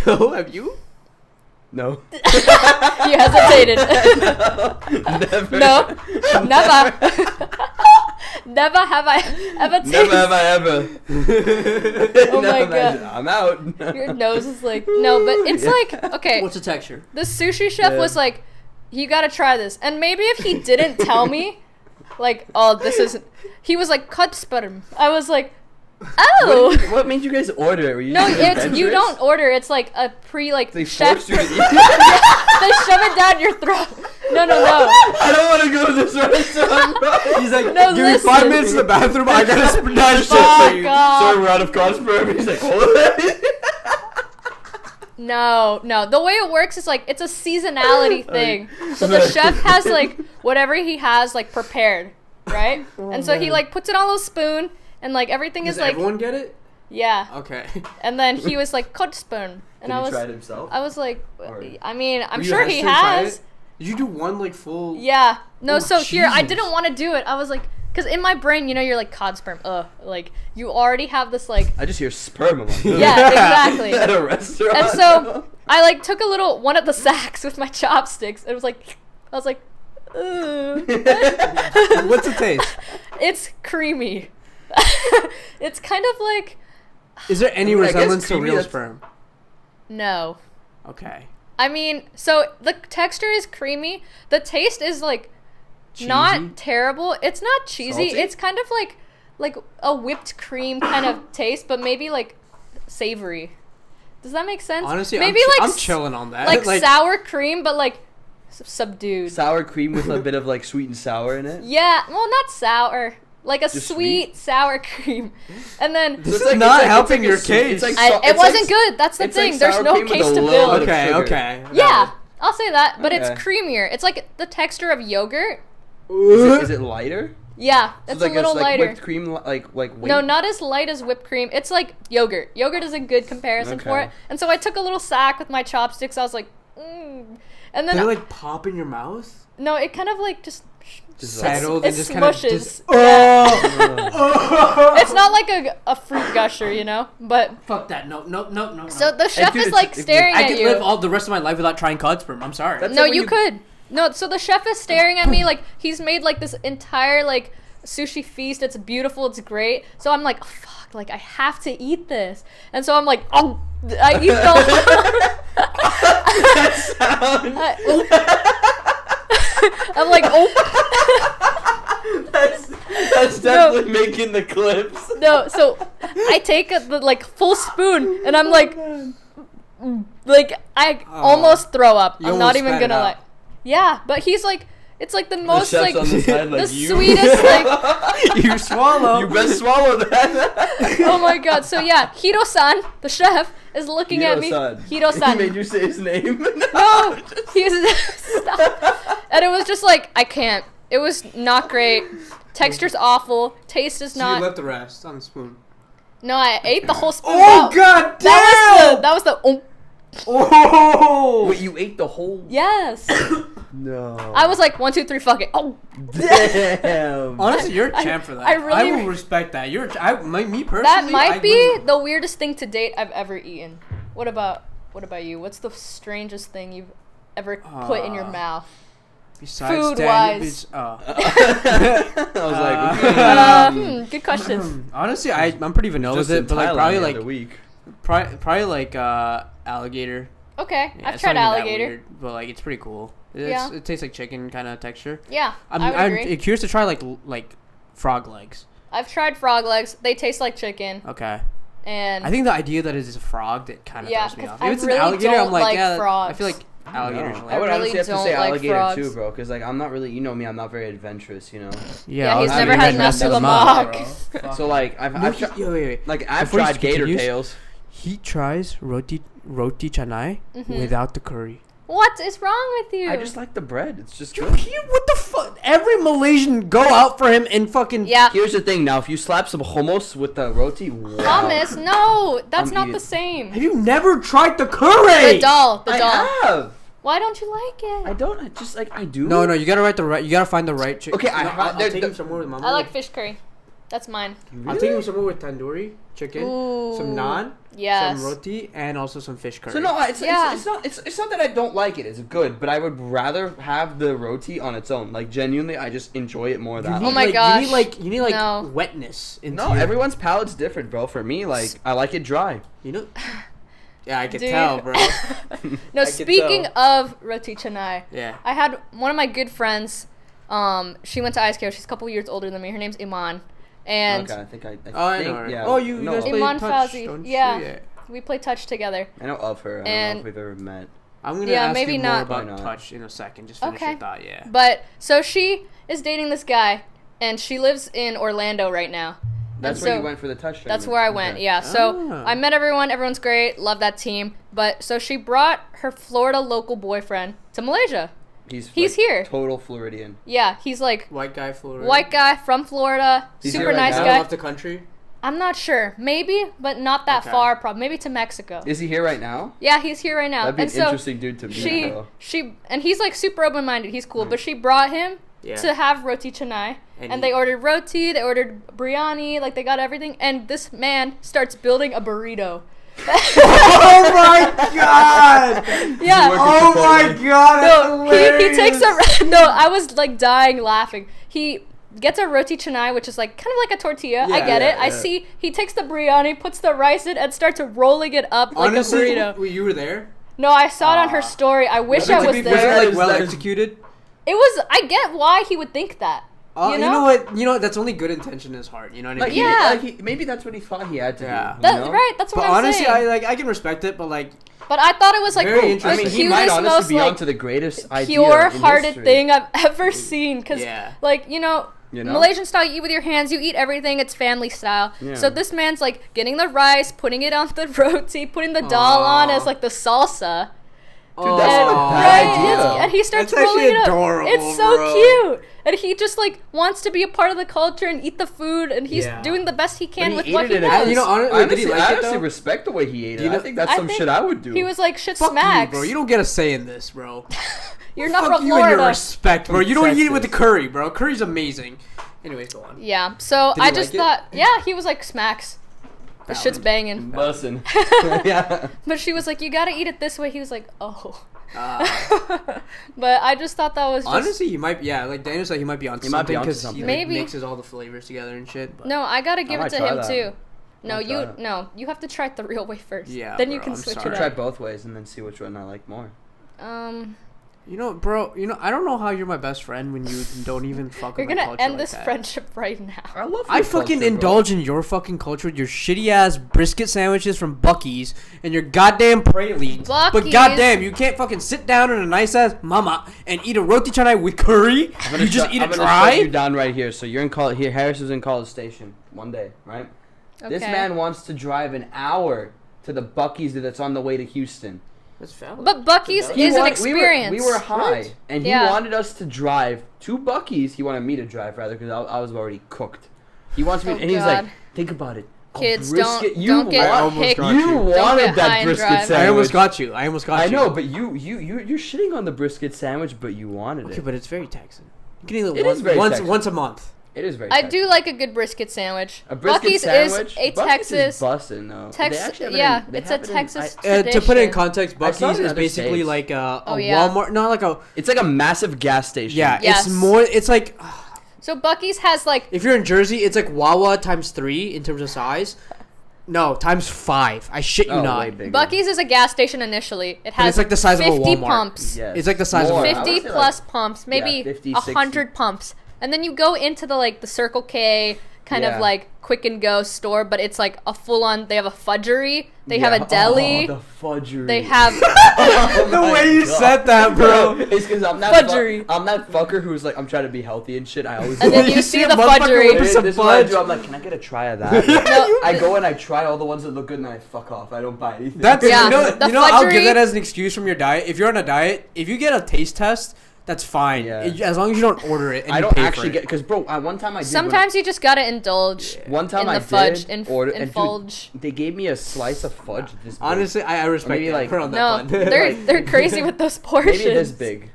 C: No, have you?
B: No.
A: You hesitated.
B: Never.
A: No. Never. Never have I ever tasted.
B: Never have I ever.
A: Oh my god.
B: I'm out.
A: Your nose is like, no, but it's like, okay.
C: What's the texture?
A: The sushi chef was like, you gotta try this. And maybe if he didn't tell me, like, oh, this isn't. He was like, Cod Sp. I was like, oh.
B: What made you guys order it? Were you
A: No,
B: just
A: it's
B: adventurous?
A: you don't order. It's like a
B: They
A: chef.
B: forced you to eat.
A: They shove it down your throat. No.
B: I don't want to go to this restaurant, bro.
C: He's like,
A: No,
C: give me 5
A: listen.
C: minutes in the bathroom. I gotta spend that
A: Fuck
C: shit.
A: off.
B: Sorry, we're out of Cod Sp. He's like, what?
A: No. The way it works is like it's a seasonality thing. So the chef has like whatever he has like prepared, right? And so he like puts it on a little spoon, and like everything
C: Does
A: is like
C: everyone get it?
A: yeah.
C: Okay.
A: And then he was like Cod Sp. And
B: Did
A: I
B: he
A: was
B: try it himself?
A: I was like,
B: Or-
A: I mean, I'm
C: Were you
A: sure he
C: hesitant to try
A: has.
C: it? Did you do one like full?
A: Yeah. No,
C: Oh,
A: so here I
C: Jesus.
A: didn't want to do it. I was like, because in my brain, you know, you're like Cod Sp. Like you already have this like.
B: I just hear sperm. I'm like,
A: Yeah, exactly.
B: At a restaurant.
A: And so I like took a little one of the sacks with my chopsticks. It was like, I was like, ooh.
C: What's the taste?
A: It's creamy. It's kind of like
C: Is there any
B: I mean, I guess
C: resemblance to
B: creamy,
C: real
B: that's-
C: sperm?
A: no.
C: Okay.
A: I mean, so the texture is creamy. The taste is like
B: Cheesy?
A: not terrible. It's not cheesy.
B: Salty?
A: It's kind of like a whipped cream kind of taste, but maybe like savory. Does that make sense?
C: Honestly,
A: maybe
C: I'm chilling on that.
A: like sour cream, but like subdued.
B: Sour cream with a bit of like sweet and sour in it.
A: Yeah, well, not sour. Like a
B: Just
A: sweet sour cream, and then
C: This is not helping your case.
A: it wasn't good. That's the thing. There's
B: sour
A: no
B: cream with
A: case
B: a
A: to
B: little
A: build.
B: bit of
C: Okay.
B: sugar.
C: Okay.
A: Yeah, I'll say that, but
B: Okay.
A: it's creamier. It's like the texture of yogurt.
B: Is it lighter?
A: Yeah,
B: So
A: it's
B: like
A: a little
B: like
A: lighter.
B: whipped cream, like weight?
A: No, not as light as whipped cream. It's like yogurt. Yogurt is a good comparison for
B: Okay.
A: it. And so I took a little sack with my chopsticks. I was like, and then
C: Did it like pop in your mouth?
A: no, it kind of like just
C: Settled
A: it
C: and just kind of
A: smushes.
C: just.
A: Yeah.
C: Oh!
A: It's not like a fruit gusher, you know, but
C: Fuck that! No.
A: so the chef
B: dude,
A: is
B: it's-
A: like
B: it's-
A: staring
C: I
A: at
C: could
A: you.
C: live all the rest of my life without trying cod sperm. I'm sorry.
B: That's
A: No,
B: like when
A: you could. No, so the chef is staring at me like he's made like this entire like sushi feast. It's beautiful. It's great. So I'm like, oh, fuck, like I have to eat this. And so I'm like, oh, I eat the I'm like, oh.
B: That's definitely making the clips.
A: No, so I take the like full spoon and I'm like I almost throw up.
C: You
A: I'm not
C: almost
A: even
C: spat it
A: gonna
C: out.
A: like. Yeah, but he's like, it's like the most
B: chef's
A: like
B: on the side like,
A: the
B: you.
A: sweetest like.
C: You swallow.
B: You best swallow that.
A: Oh my god! So yeah, Hiro-san, the chef, is looking at me.
B: Hiro-san.
A: Hiro-san.
B: He made you say his name.
A: No, he's stop. And it was just like I can't. It was not great. Texture's awful. Taste is
C: So
A: not.
C: you left the rest on the spoon.
A: No, I ate the whole spoon.
C: Oh god damn!
A: That was the.
C: Oh!
B: Wait, you ate the whole?
A: Yes.
B: No.
A: I was like 1, 2, 3, fuck it. Oh.
B: Damn.
C: Honestly, you're a champ for that.
A: I really-
C: will respect that. Me personally.
A: That might
C: I
A: be
C: wouldn't-
A: the weirdest thing to date I've ever eaten. What about you? What's the strangest thing you've ever put in your mouth?
C: Besides
A: food-wise.
B: I was like,
A: Good question.
C: Honestly, I'm pretty vanilla with it, but like probably
B: the
C: like
B: other week.
C: probably like alligator.
A: Okay,
C: Yeah,
A: I've
C: it's
A: tried
C: not even that
A: alligator.
C: weird, but like it's pretty cool.
A: Yeah.
C: It tastes like chicken kind of texture.
A: Yeah, I would
C: I'm
A: agree.
C: curious to try like frog legs.
A: I've tried frog legs. They taste like chicken.
C: Okay.
A: And
C: I think the idea that it is a frog that kind of
A: Yeah,
C: throws me
A: 'cause
C: off.
A: I
C: If it's
A: really
C: an alligator,
A: don't
C: I'm like,
A: like
C: yeah. I
A: frogs.
C: feel like alligators.
B: No.
C: Like,
B: I would
A: really
B: honestly have to
A: don't
B: say
A: like
B: alligator
A: frogs.
B: too, bro, because like I'm not really, you know me, I'm not very adventurous, you know.
A: Yeah, he's
C: I'll
A: never
C: be
A: had
C: right
A: nasi
C: back to the
A: lemak.
C: mom.
B: So like I've tried,
C: wait.
B: like I've
C: Before you
B: tried gator
C: continues,
B: tails.
C: He tries roti canai without the curry.
A: What is wrong with you?
B: I just like the bread. It's just good.
C: What the fuck? Every Malaysian go out for him and fucking.
A: Yeah.
B: Here's the thing. Now, if you slap some hummus with the roti, wow.
A: Hummus? No, that's
B: I'm
A: not
B: eating.
A: the same.
C: Have you never tried the curry?
A: The dal.
B: I have.
A: Why don't you like it?
B: I don't. I just like I do.
C: No, you gotta find the right chicken.
B: Okay,
C: I'll
B: there-
C: take
B: there-
C: him somewhere with my mom.
A: I like fish curry. That's mine.
B: Really?
C: I'm thinking somewhere with tandoori chicken, some naan, some roti, and also some fish curry.
B: So no, it's not that I don't like it. It's good, but I would rather have the roti on its own. Like genuinely, I just enjoy it more that way.
A: Oh my gosh.
C: You need
A: No.
C: wetness.
B: No, everyone's palate's different, bro. For me, like I like it dry.
C: You know. Yeah, I can
A: Dude.
C: tell, bro.
A: No, speaking of roti canai,
C: Yeah.
A: I had one of my good friends. She went to ISKO. She's a couple years older than me. Her name's Iman. And
B: Okay, I think I
C: I know her. Oh, you guys play
A: Iman
C: touch,
A: Fauzi.
C: don't you?
A: Yeah. We play touch together.
B: I know of her. I don't know if we've ever met.
C: I'm gonna
A: Yeah,
C: ask
A: maybe
C: you
A: not.
C: more about touch in a second. Just finish your thought, yeah.
A: But so she is dating this guy, and she lives in Orlando right now.
B: That's
A: And
B: where
A: so
B: you went for the touch tournament.
A: That's where I went. Yeah. So I met everyone. Everyone's great. Love that team. But so she brought her Florida local boyfriend to Malaysia. He's here.
B: Total Floridian.
A: Yeah, he's like
C: white guy, Florida.
A: White guy from Florida.
B: He's
A: super
B: here right
A: nice
B: now?
A: guy.
C: Left the country.
A: I'm not sure. Maybe, but not that far. Probably maybe to Mexico.
B: Is he here right now?
A: Yeah, he's here right now.
B: That'd be
A: and
B: an interesting dude to meet.
A: And he's like super open-minded. He's cool. But she brought him to have roti canai, and they ordered roti. They ordered biryani. Like they got everything. And this man starts building a burrito.
C: Oh my god!
A: Yeah.
C: Oh my god!
A: No, he takes a no. I was like dying laughing. He gets a roti canai, which is like kind of like a tortilla. I get it. I see. He takes the biryani, puts the rice in, and starts rolling it up like
C: Honestly,
A: a burrito.
C: You were there?
A: No, I saw it on her story. I wish I was there.
C: Was it like well executed?
A: It was. I get why he would think that. You know
C: what? You know that's only good intention in his heart. You know what I mean?
A: Yeah.
B: Maybe that's what he thought he had to do.
A: Right. That's what I'm saying.
C: But honestly, I can respect it. But like.
A: But I thought it was like
C: Very
A: the
C: interesting.
B: I mean, he
A: cutest,
B: might honestly
A: most
B: be
A: like
B: onto the greatest idea
A: pure-hearted thing I've ever seen. Because like
B: You know?
A: Malaysian style, you eat with your hands, you eat everything, it's family style.
B: Yeah.
A: So this man's like getting the rice, putting it on the roti, putting the dal on as like the salsa.
B: Dude, that's not a bad idea.
A: And he starts
C: That's
A: rolling it up.
C: adorable,
A: It's so
C: bro.
A: cute. And he just like wants to be a part of the culture and eat the food, and he's doing the best he can with what he knows.
C: You know, honestly, did he like
B: I
C: it,
B: honestly
C: though?
B: respect the way he ate it. I think that's some shit I would do.
A: He was like, shit
C: Fuck
A: smacks.
C: you, bro. You don't get a say in this, bro.
A: You're not
C: Fuck
A: from
C: you and
A: Florida.
C: your respect, bro. You don't eat it with the
B: Texas.
C: curry, bro. Curry's amazing. Anyways, go on.
A: Yeah, so
C: Did he
A: I just
C: like it?
A: thought, yeah, he was like, smacks. The shit's banging.
B: Bussin'. Yeah.
A: But she was like, you gotta eat it this way. He was like, oh. But I just thought that was just...
C: Honestly, he might, like Daniel said, he might be onto something because he
A: Maybe.
C: mixes all the flavors together and shit. But.
A: No, I gotta give it to him too. No, you have to try it the real way first.
C: Yeah,
A: then you
C: bro,
A: can
C: I'm
A: switch
C: sorry.
A: it
B: Try
A: up.
B: both ways and then see which one I like more.
C: You know, bro, I don't know how you're my best friend when you don't even fuck
A: You're
C: with my
A: gonna
C: culture
A: end
C: like
A: this
C: that.
A: friendship right now.
B: I love
C: I fucking indulge in your fucking culture with your shitty ass brisket sandwiches from Buc-ee's and your goddamn pralines. But
A: Buc-ee's.
C: goddamn, you can't fucking sit down in a nice ass mama and eat a roti canai with curry. You just eat it
B: I'm gonna
C: dry.
B: shut you down right here. So you're in college. Here, Hariz was in College Station one day, right?
A: Okay.
B: This man wants to drive an hour to the Buc-ee's that's on the way to Houston.
C: That's valid.
A: But Buc-ee's is an experience.
B: We were high,
C: Right.
B: and he wanted us to drive to Buc-ee's. He wanted me to drive, rather, because I was already cooked. He wants me, and he's like, think about it.
A: Kids,
B: brisket,
A: don't get hick.
B: You wanted that brisket sandwich.
C: I almost got you. I
B: know, but you're shitting on the brisket sandwich, but you wanted it.
C: Okay, but it's very Texan. You can eat it once a month.
B: It is very
A: I
B: Texan.
A: do like a good brisket sandwich.
B: A brisket
A: Buc-ee's
B: sandwich?
A: is a
B: Buc-ee's
A: Texas.
B: Is bussin', though.
A: It's a Texas
C: To put it in
A: tradition.
C: context,
B: I saw it
C: Buc-ee's
B: in
C: is
B: other
C: basically
B: states.
C: like a
A: yeah.
C: Walmart, not like a.
B: It's like a massive gas station.
C: Yeah,
A: Yes.
C: it's more. It's like
A: So Buc-ee's has like
C: if you're in Jersey, it's like Wawa times 3 in terms of size. No, times 5. I shit you not.
B: Way bigger.
A: Buc-ee's is a gas station initially. It has
C: it's like the size of a
A: 50
C: Walmart.
A: pumps.
B: Yes.
C: It's like the size
B: More.
C: of a
A: 50
B: I would say
A: plus
B: like-
A: pumps, maybe
B: 50,
A: 100 pumps. And then you go into the Circle K kind of like quick and go store, but it's like a full on. They have a fudgery. They have a deli.
B: Oh, the fudgery.
A: They have
C: The way you said that, bro.
B: It's because I'm that
A: Fudgery.
B: I'm that fucker who's like, I'm trying to be healthy and shit. I always
A: and
B: go,
A: then you see the
C: motherfucker
A: fudgery.
C: with some
B: this is what I
C: fudge.
B: do. I'm like, can I get a try of that?
A: No,
B: I go and I try all the ones that look good and then I fuck off. I don't buy anything.
C: That's
A: Yeah, the
C: you know. I'll give
A: fudgery-
C: that as an excuse from your diet. If you're on a diet, if you get a taste test, that's fine.
B: Yeah.
C: As long as you don't order it. And
B: I
C: you
B: don't
C: pay
B: actually
C: for
B: get
C: it.
B: because bro, one time I did.
A: Sometimes you just gotta indulge.
B: One time
A: in
B: I
A: the fudge
B: did
A: and
B: order
A: and
B: and
A: fudge.
B: dude, they gave me a slice of fudge this big.
C: Honestly, I respect
B: Maybe
C: that.
B: like-
C: Put on that
A: No,
C: bun.
A: they're crazy with those portions.
B: maybe this big.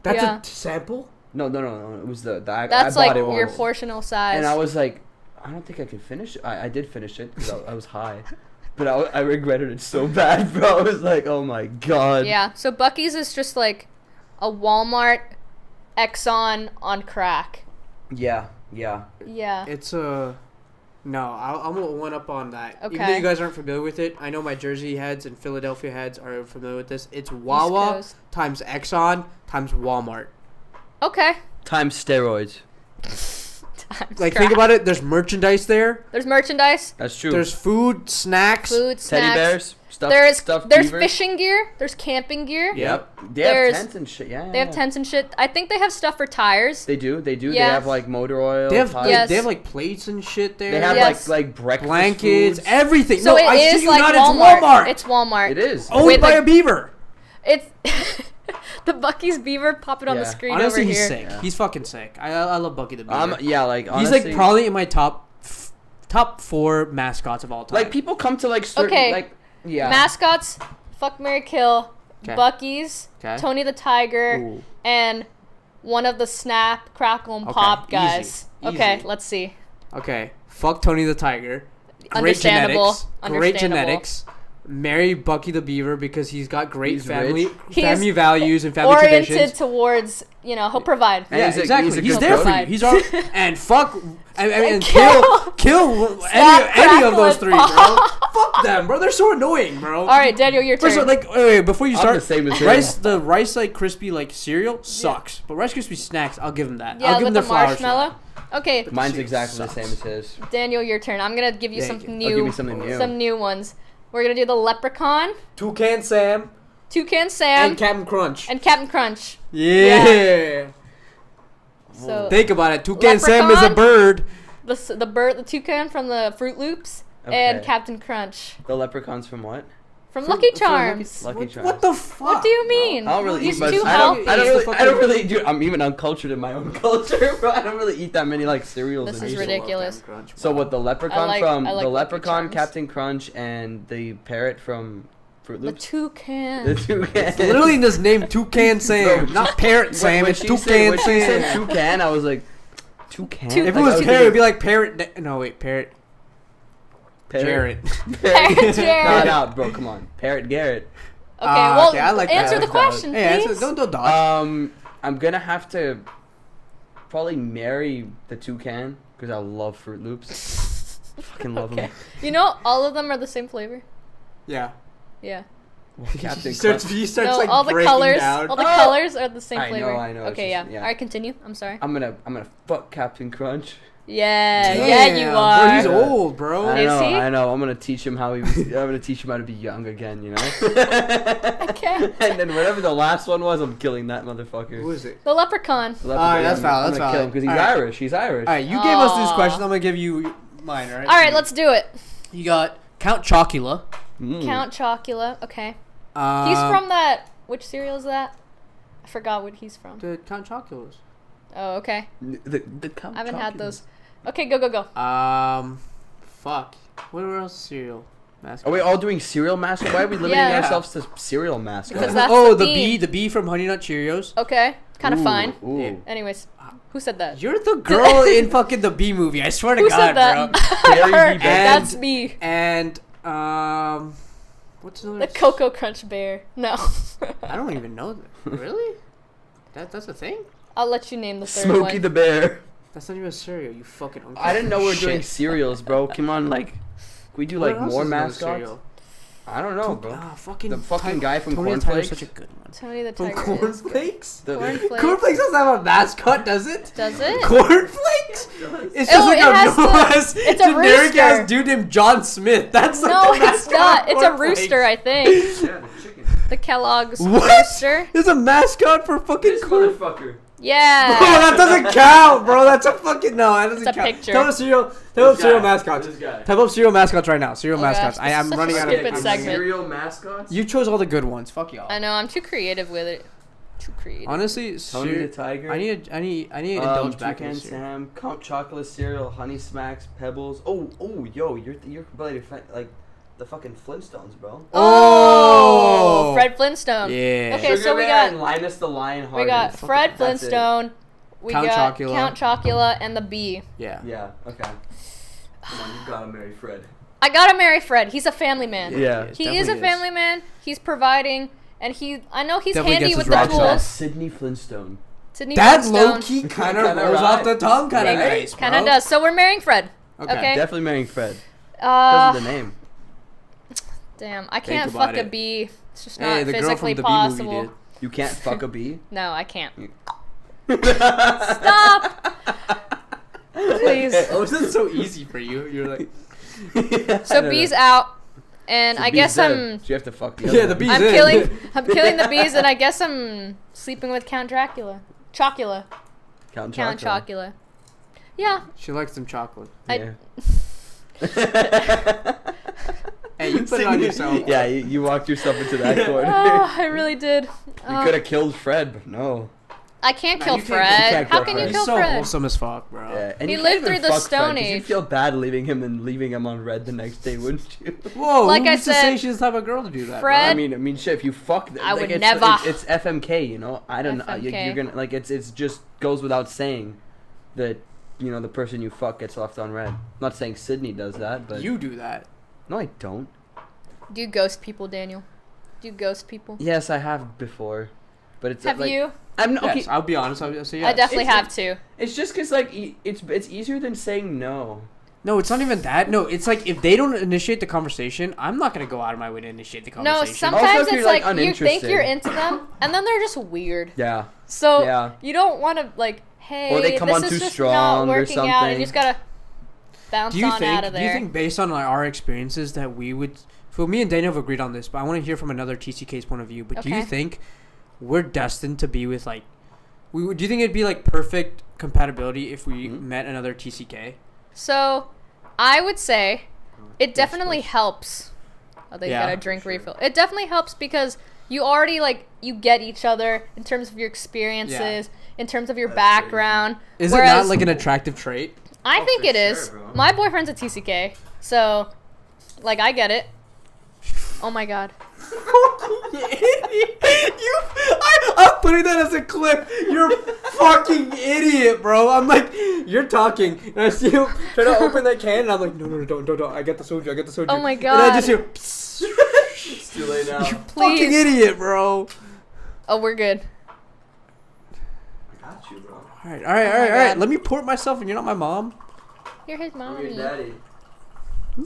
C: That's
A: Yeah.
C: a sample.
B: No. It was the I
A: That's
B: bought
A: like
B: it
A: your
B: once.
A: portional size.
B: And I was like, I don't think I could finish it. I did finish it because I was high. But I regretted it so bad, bro. I was like, oh my god.
A: Yeah, so Buc-ee's is just like a Walmart Exxon on crack.
B: Yeah.
A: Yeah.
C: It's a... No, I'm going to one up on that.
A: Okay.
C: Even though you guys aren't familiar with it, I know my Jersey heads and Philadelphia heads are familiar with this. It's Wawa times Exxon times Walmart.
A: Okay.
B: Times steroids.
C: Like, think about it. There's merchandise there.
A: There's merchandise.
B: That's true.
C: There's food, snacks.
B: Teddy bears.
A: There's
B: beavers.
A: fishing gear. There's camping gear.
B: Yep. They have tents and shit. Yeah.
A: They have tents and shit. I think they have stuff for tires.
B: They do.
A: Yeah.
B: They have like motor oil.
C: They have
B: tires.
C: they have like plates and shit there.
B: They have like breakfast
C: blankets,
B: foods.
C: everything.
A: So
C: no, I
A: it
C: shit
A: is
C: you
A: like
C: not.
A: Walmart.
C: It's Walmart.
A: It's Walmart.
B: It is.
C: Owned by a beaver.
A: It's the Buc-ee's beaver. Pop it on the screen.
C: Honestly,
A: over
C: he's
A: here.
C: sick. Yeah. He's fucking sick. I love Buc-ee the beaver.
B: Yeah, like
C: honestly, he's like probably in my top 4 mascots of all time.
B: Like people come to like certain like
A: mascots. Fuck, marry, kill. Buc-ee's, Tony the Tiger, and one of the Snap, Crackle, and Pop guys.
C: Easy.
A: Okay, let's see.
C: Okay, fuck Tony the Tiger.
A: Understandable.
C: Great genetics. Marry Buc-ee the Beaver because he's got great family values and family
A: oriented
C: traditions.
A: Towards, he'll provide.
C: Yeah, exactly. He's there for you. He's all and fuck. And kill any of those 3, bro. Fuck them, bro. They're so annoying, bro.
A: All right, Daniel, your turn.
C: First of all, wait, before you start,
B: the same as
C: the rice like crispy like cereal sucks, but Rice Krispie snacks, I'll give them that.
A: Yeah,
C: I'll give them
A: the
C: their flowers.
A: marshmallow. Okay.
B: Mine's exactly the same as his.
A: Daniel, your turn. I'm gonna give you something new.
B: Give me something new.
A: Some new ones. We're gonna do the Leprechaun,
C: Toucan Sam,
A: and
C: Captain Crunch.
A: Yeah. So
C: think about it. Toucan Sam is a bird.
A: The toucan from the Fruit Loops, and Captain Crunch.
B: The leprechaun's from what?
A: From Lucky Charms.
B: Lucky Charms.
C: What the fuck?
A: What do you mean?
B: I don't really
A: He's
B: eat much.
A: too
B: I
A: healthy.
B: don't really do. I'm even uncultured in my own culture, bro. I don't really eat that many like cereals.
A: This is ridiculous.
B: So what the leprechaun the leprechaun,
A: Charms.
B: Captain Crunch, and the parrot from Fruit Loops.
A: The toucan.
B: The toucan.
C: It's literally in this name, Toucan Sam, not Parrot Sam. It's Toucan Sam.
B: When she said toucan, I was like, toucan.
C: If it was parrot, it'd be like parrot. No wait, parrot. Jarrett.
A: Parrot Jarrett.
B: No, bro, come on. Parrot Garrett.
A: Okay, well,
C: I like
A: answer the question,
C: hey,
A: please.
C: Don't dodge.
B: I'm gonna have to probably marry the toucan because I love Fruit Loops. Fucking love them.
A: You know, all of them are the same flavor.
C: Yeah.
A: Yeah.
B: Captain
C: He starts
A: no,
C: like
A: all the
C: breaking
A: colors,
C: down.
A: all the colors are the same
B: I
A: flavor.
B: know.
A: Okay,
B: just,
A: yeah. All right, continue. I'm sorry.
B: I'm gonna fuck Captain Crunch.
A: Yeah, you are.
C: Bro, he's old, bro.
B: I know. I'm gonna teach him how to be young again. You know.
A: Okay.
B: And then whatever the last one was, I'm killing that motherfucker.
C: Who is it?
A: The Leprechaun.
C: Alright, that's valid.
B: I'm gonna kill him because he's Irish. He's Irish.
C: Alright, you gave us these questions. I'm gonna give you mine. All right.
A: All right, let's do it.
C: You got Count Chocula.
A: Count Chocula. Okay. He's from that. Which cereal is that? I forgot what he's from.
C: The Count Choculas.
A: Oh, okay.
B: The Count
A: I haven't had
B: Chocula.
A: those. Okay, go.
C: Fuck. What else cereal? Mascot.
B: Are we all doing cereal mascot? Why are we limiting ourselves to cereal mascot?
A: Because that's
C: the bee from Honey Nut Cheerios.
A: Okay, kind of fine.
B: Ooh.
C: Yeah.
A: Anyways, who said that?
C: You're the girl in fucking the Bee movie. I swear to
A: Who
C: God,
A: said that?
C: bro.
A: Her. That's me.
C: And what's another?
A: The Cocoa Crunch Bear. No.
C: I don't even know that. Really? That's a thing?
A: I'll let you name the third
B: Smokey
A: one.
B: the Bear.
C: That's not even a cereal. You fucking.
B: I didn't know we were doing cereals, bro. Come on, like, can we do like more mascots? I don't know, bro. The fucking guy from
C: Tony the Tiger's
B: Cornflakes.
C: such a good one.
A: Tony the
C: From
A: Tiger.
C: Cornflakes?
A: Cornflakes.
C: Cornflakes doesn't have a mascot, does it?
A: Does it?
C: Cornflakes? It's just
A: Oh,
C: like
A: it has
C: ass,
A: it's a
C: generic
A: rooster.
C: ass dude named John Smith. That's like
A: No,
C: the mascot
A: it's not.
C: of
A: It's a
C: Cornflakes.
A: rooster, I think.
B: Yeah, the chicken.
A: The Kellogg's
C: What?
A: rooster.
C: There's a mascot for fucking corn.
B: motherfucker.
A: Yeah.
C: Bro, that doesn't count, bro. That's a fucking no. That doesn't
A: It's a
C: count.
A: picture.
C: Tell us cereal mascots.
B: This guy.
C: Type up cereal mascots right now. Cereal
A: Oh,
C: mascots.
A: gosh,
C: I
A: this
C: am
A: is such
C: running
A: a
C: out
A: stupid
C: of
A: segment.
B: Cereal mascots?
C: You chose all the good ones. Fuck y'all.
A: I know. I'm too creative with it. Too creative.
C: Honestly,
B: Tony the Tiger.
C: I need to indulge back in
B: Toucan
C: this cereal.
B: Sam, Count Chocolate cereal, Honey Smacks, Pebbles. Oh, yo, you're completely like the fucking Flintstones, bro.
A: Oh, Fred Flintstone.
C: Yeah.
A: Okay,
B: Sugar
A: so we
B: Bear
A: got
B: and Linus the Lionhearted.
A: we got Fred
B: That's it.
A: Flintstone. We
C: Count
A: got
C: Chocula.
A: Count Chocula and the Bee.
C: Yeah.
B: Yeah. Okay. Come on, you gotta marry Fred.
A: I gotta marry Fred. He's a family man.
B: Yeah.
A: He is a family man. He's providing, and I know he's
C: Definitely
A: handy
C: gets
A: with
C: his
A: the
C: rocks
A: tools.
C: off.
B: Sidney Flintstone.
C: That
A: Flintstone.
C: low-key kind of
B: Kinda
C: rolls
B: right.
C: off the tongue, kind of
B: Right?
C: nice, bro.
A: Kind of does. So we're marrying Fred. Okay.
B: Definitely marrying Fred. Because of the name.
A: Damn, I can't
C: about
A: fuck a
C: it.
A: bee. It's just
C: Hey,
A: not
C: the girl
A: physically
C: from the Bee movie
A: possible.
C: did.
B: You can't fuck a bee?
A: No, I can't.
B: Stop!
A: Please.
C: Oh, is that so easy for you? You're like...
A: So bees out, and I guess I'm.
B: So you have to fuck the other one.
C: the bees
A: I'm
C: in.
A: killing the bees, and I guess I'm sleeping with Count Dracula. Chocula.
B: Count
A: Chocula. Yeah.
C: She likes them chocolate.
B: Yeah.
C: Hey, you put it on yourself.
B: Yeah, you walked yourself into that corner.
A: Oh, I really did.
B: You could have killed Fred, but no.
A: I can't kill
C: you can't-
A: Fred.
B: you can't
A: How
B: kill
A: can
B: Fred.
A: you
C: He's
A: kill
C: so
A: Fred?
C: wholesome as fuck, bro.
B: Yeah, and
A: He
B: you
A: lived
B: can't even
A: through the
B: fuck
A: Stone
B: Fred, 'cause
A: Age.
B: you'd feel bad leaving him and leaving him on red the next day, wouldn't you?
C: Whoa,
A: Like
C: who
A: I
C: used to
A: said,
C: say she's the type of girl to do that?
A: Fred-
B: I mean, shit. If you fuck,
A: I would
B: it's,
A: never.
B: It's FMK, you know. I don't know.
A: FMK.
B: You're gonna like it's just goes without saying that the person you fuck gets left on red. I'm not saying Sydney does that, but
C: You do that.
B: no, I don't.
A: Do you ghost people, Daniel? Do you ghost people?
B: Yes, I have before, but it's
A: Have
B: like,
A: you?
B: I'm okay.
C: Yes, I'll be honest. I'll say yes.
A: I definitely
B: It's-
A: have to.
B: It's just because like it's easier than saying no.
C: No, it's not even that. No, it's like if they don't initiate the conversation, I'm not gonna go out of my way to initiate the
A: No,
C: conversation.
A: sometimes
B: Also, if
A: it's
B: you're,
A: like
B: like,
A: you think
B: uninterested.
A: you're into them, and then they're just weird.
B: Yeah.
A: So
B: Yeah.
A: you don't want to like, hey,
B: Or they come
A: this
B: on
A: is
B: too
A: just
B: strong
A: not
B: or
A: working out, and
B: something.
A: you just gotta bounce
C: do you
A: on
C: think?
A: out of
C: Do you
A: there.
C: think based on like, our experiences that we would? So me and Daniel have agreed on this, but I want to hear from another TCK's point of view. But do you
A: Okay.
C: think we're destined to be with like? Do you think it'd be like perfect compatibility if we met another TCK?
A: So, I would say it definitely helps. Oh, they
C: Yeah,
A: got a drink
B: sure.
A: refill. It definitely helps because you already you get each other in terms of your experiences, in terms of your
B: That's
A: background.
C: Is it
A: Whereas
C: not like an attractive trait?
A: I think
B: for
A: it is.
B: sure, bro.
A: My boyfriend's a TCK, so I get it. Oh my god.
C: I'm putting that as a clip. You're a fucking idiot, bro. I'm like, you're talking, and I see you try to open that can, and I'm like, no, don't. I get the soju.
A: Oh my
C: And I just
A: God.
C: hear,
B: It's too late now.
C: fucking
A: Please.
C: idiot, bro.
A: Oh, we're good.
B: I got you, bro.
C: All right.
A: God.
C: Let me port myself, and you're not my mom.
A: You're his mommy.
B: Daddy.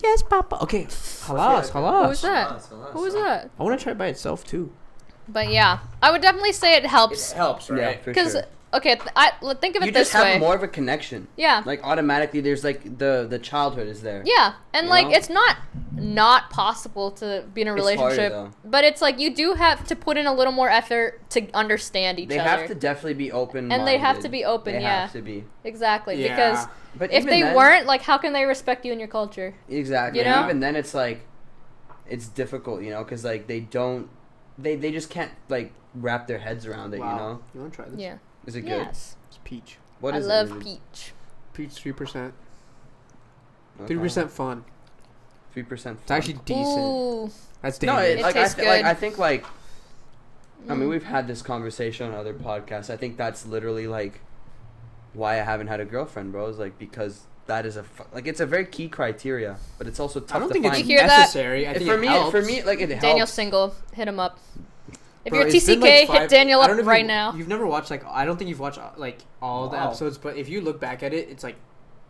C: Yes, Papa. Okay, halas.
A: Who's that? Who was that?
C: I want to try it by itself too.
A: But yeah, I would definitely say it helps.
C: helps,
B: Yeah, for
A: Because,
B: sure.
A: okay, think of it
B: You
A: this
B: just have
A: way.
B: more of a connection.
A: Yeah.
B: Like automatically, there's like the childhood is there.
A: Yeah, and
B: You
A: like
B: know?
A: it's not possible to be in a
B: It's harder,
A: relationship,
B: though.
A: but it's like you do have to put in a little more effort to understand each
B: They
A: other.
B: have to definitely be open.
A: And they have to be open,
B: They
A: yeah.
B: have to be.
A: Exactly,
C: Yeah.
A: because
B: But
A: if
B: even
A: they
B: then-
A: weren't, like, how can they respect you and your culture?
B: Exactly.
A: You
B: And
A: know?
B: even then, it's like, it's difficult, because like they don't, they just can't like wrap their heads around it.
C: Wow.
B: You know?
C: You want to try this?
A: Yeah.
B: Is it good?
A: Yes.
C: It's peach.
B: What
A: I
B: is
A: love
B: it? really?
A: peach.
C: Peach 3%.
B: Okay.
C: 3% fun.
B: 3%.
C: It's actually decent.
A: Ooh.
C: That's
B: No,
C: dangerous.
A: It
B: like
A: tastes
B: I
A: good.
B: think like. I mean,
A: Mm.
B: we've had this conversation on other podcasts. I think that's literally like why I haven't had a girlfriend, bro. Is like because that is it's a very key criteria, but it's also tough
C: I don't
B: to
C: think
B: find.
C: it's
A: You hear that?
C: necessary. I think
B: for
C: it
B: me,
C: helps.
B: like it helps.
A: Daniel's single. Hit him up. If
C: Bro,
A: you're a
C: it's been,
A: TCK,
C: like,
A: hit Daniel
C: I
A: up
C: don't know if
A: right
C: you-
A: now.
C: You've never watched I don't think you've watched like all the
B: Wow.
C: episodes, but if you look back at it, it's like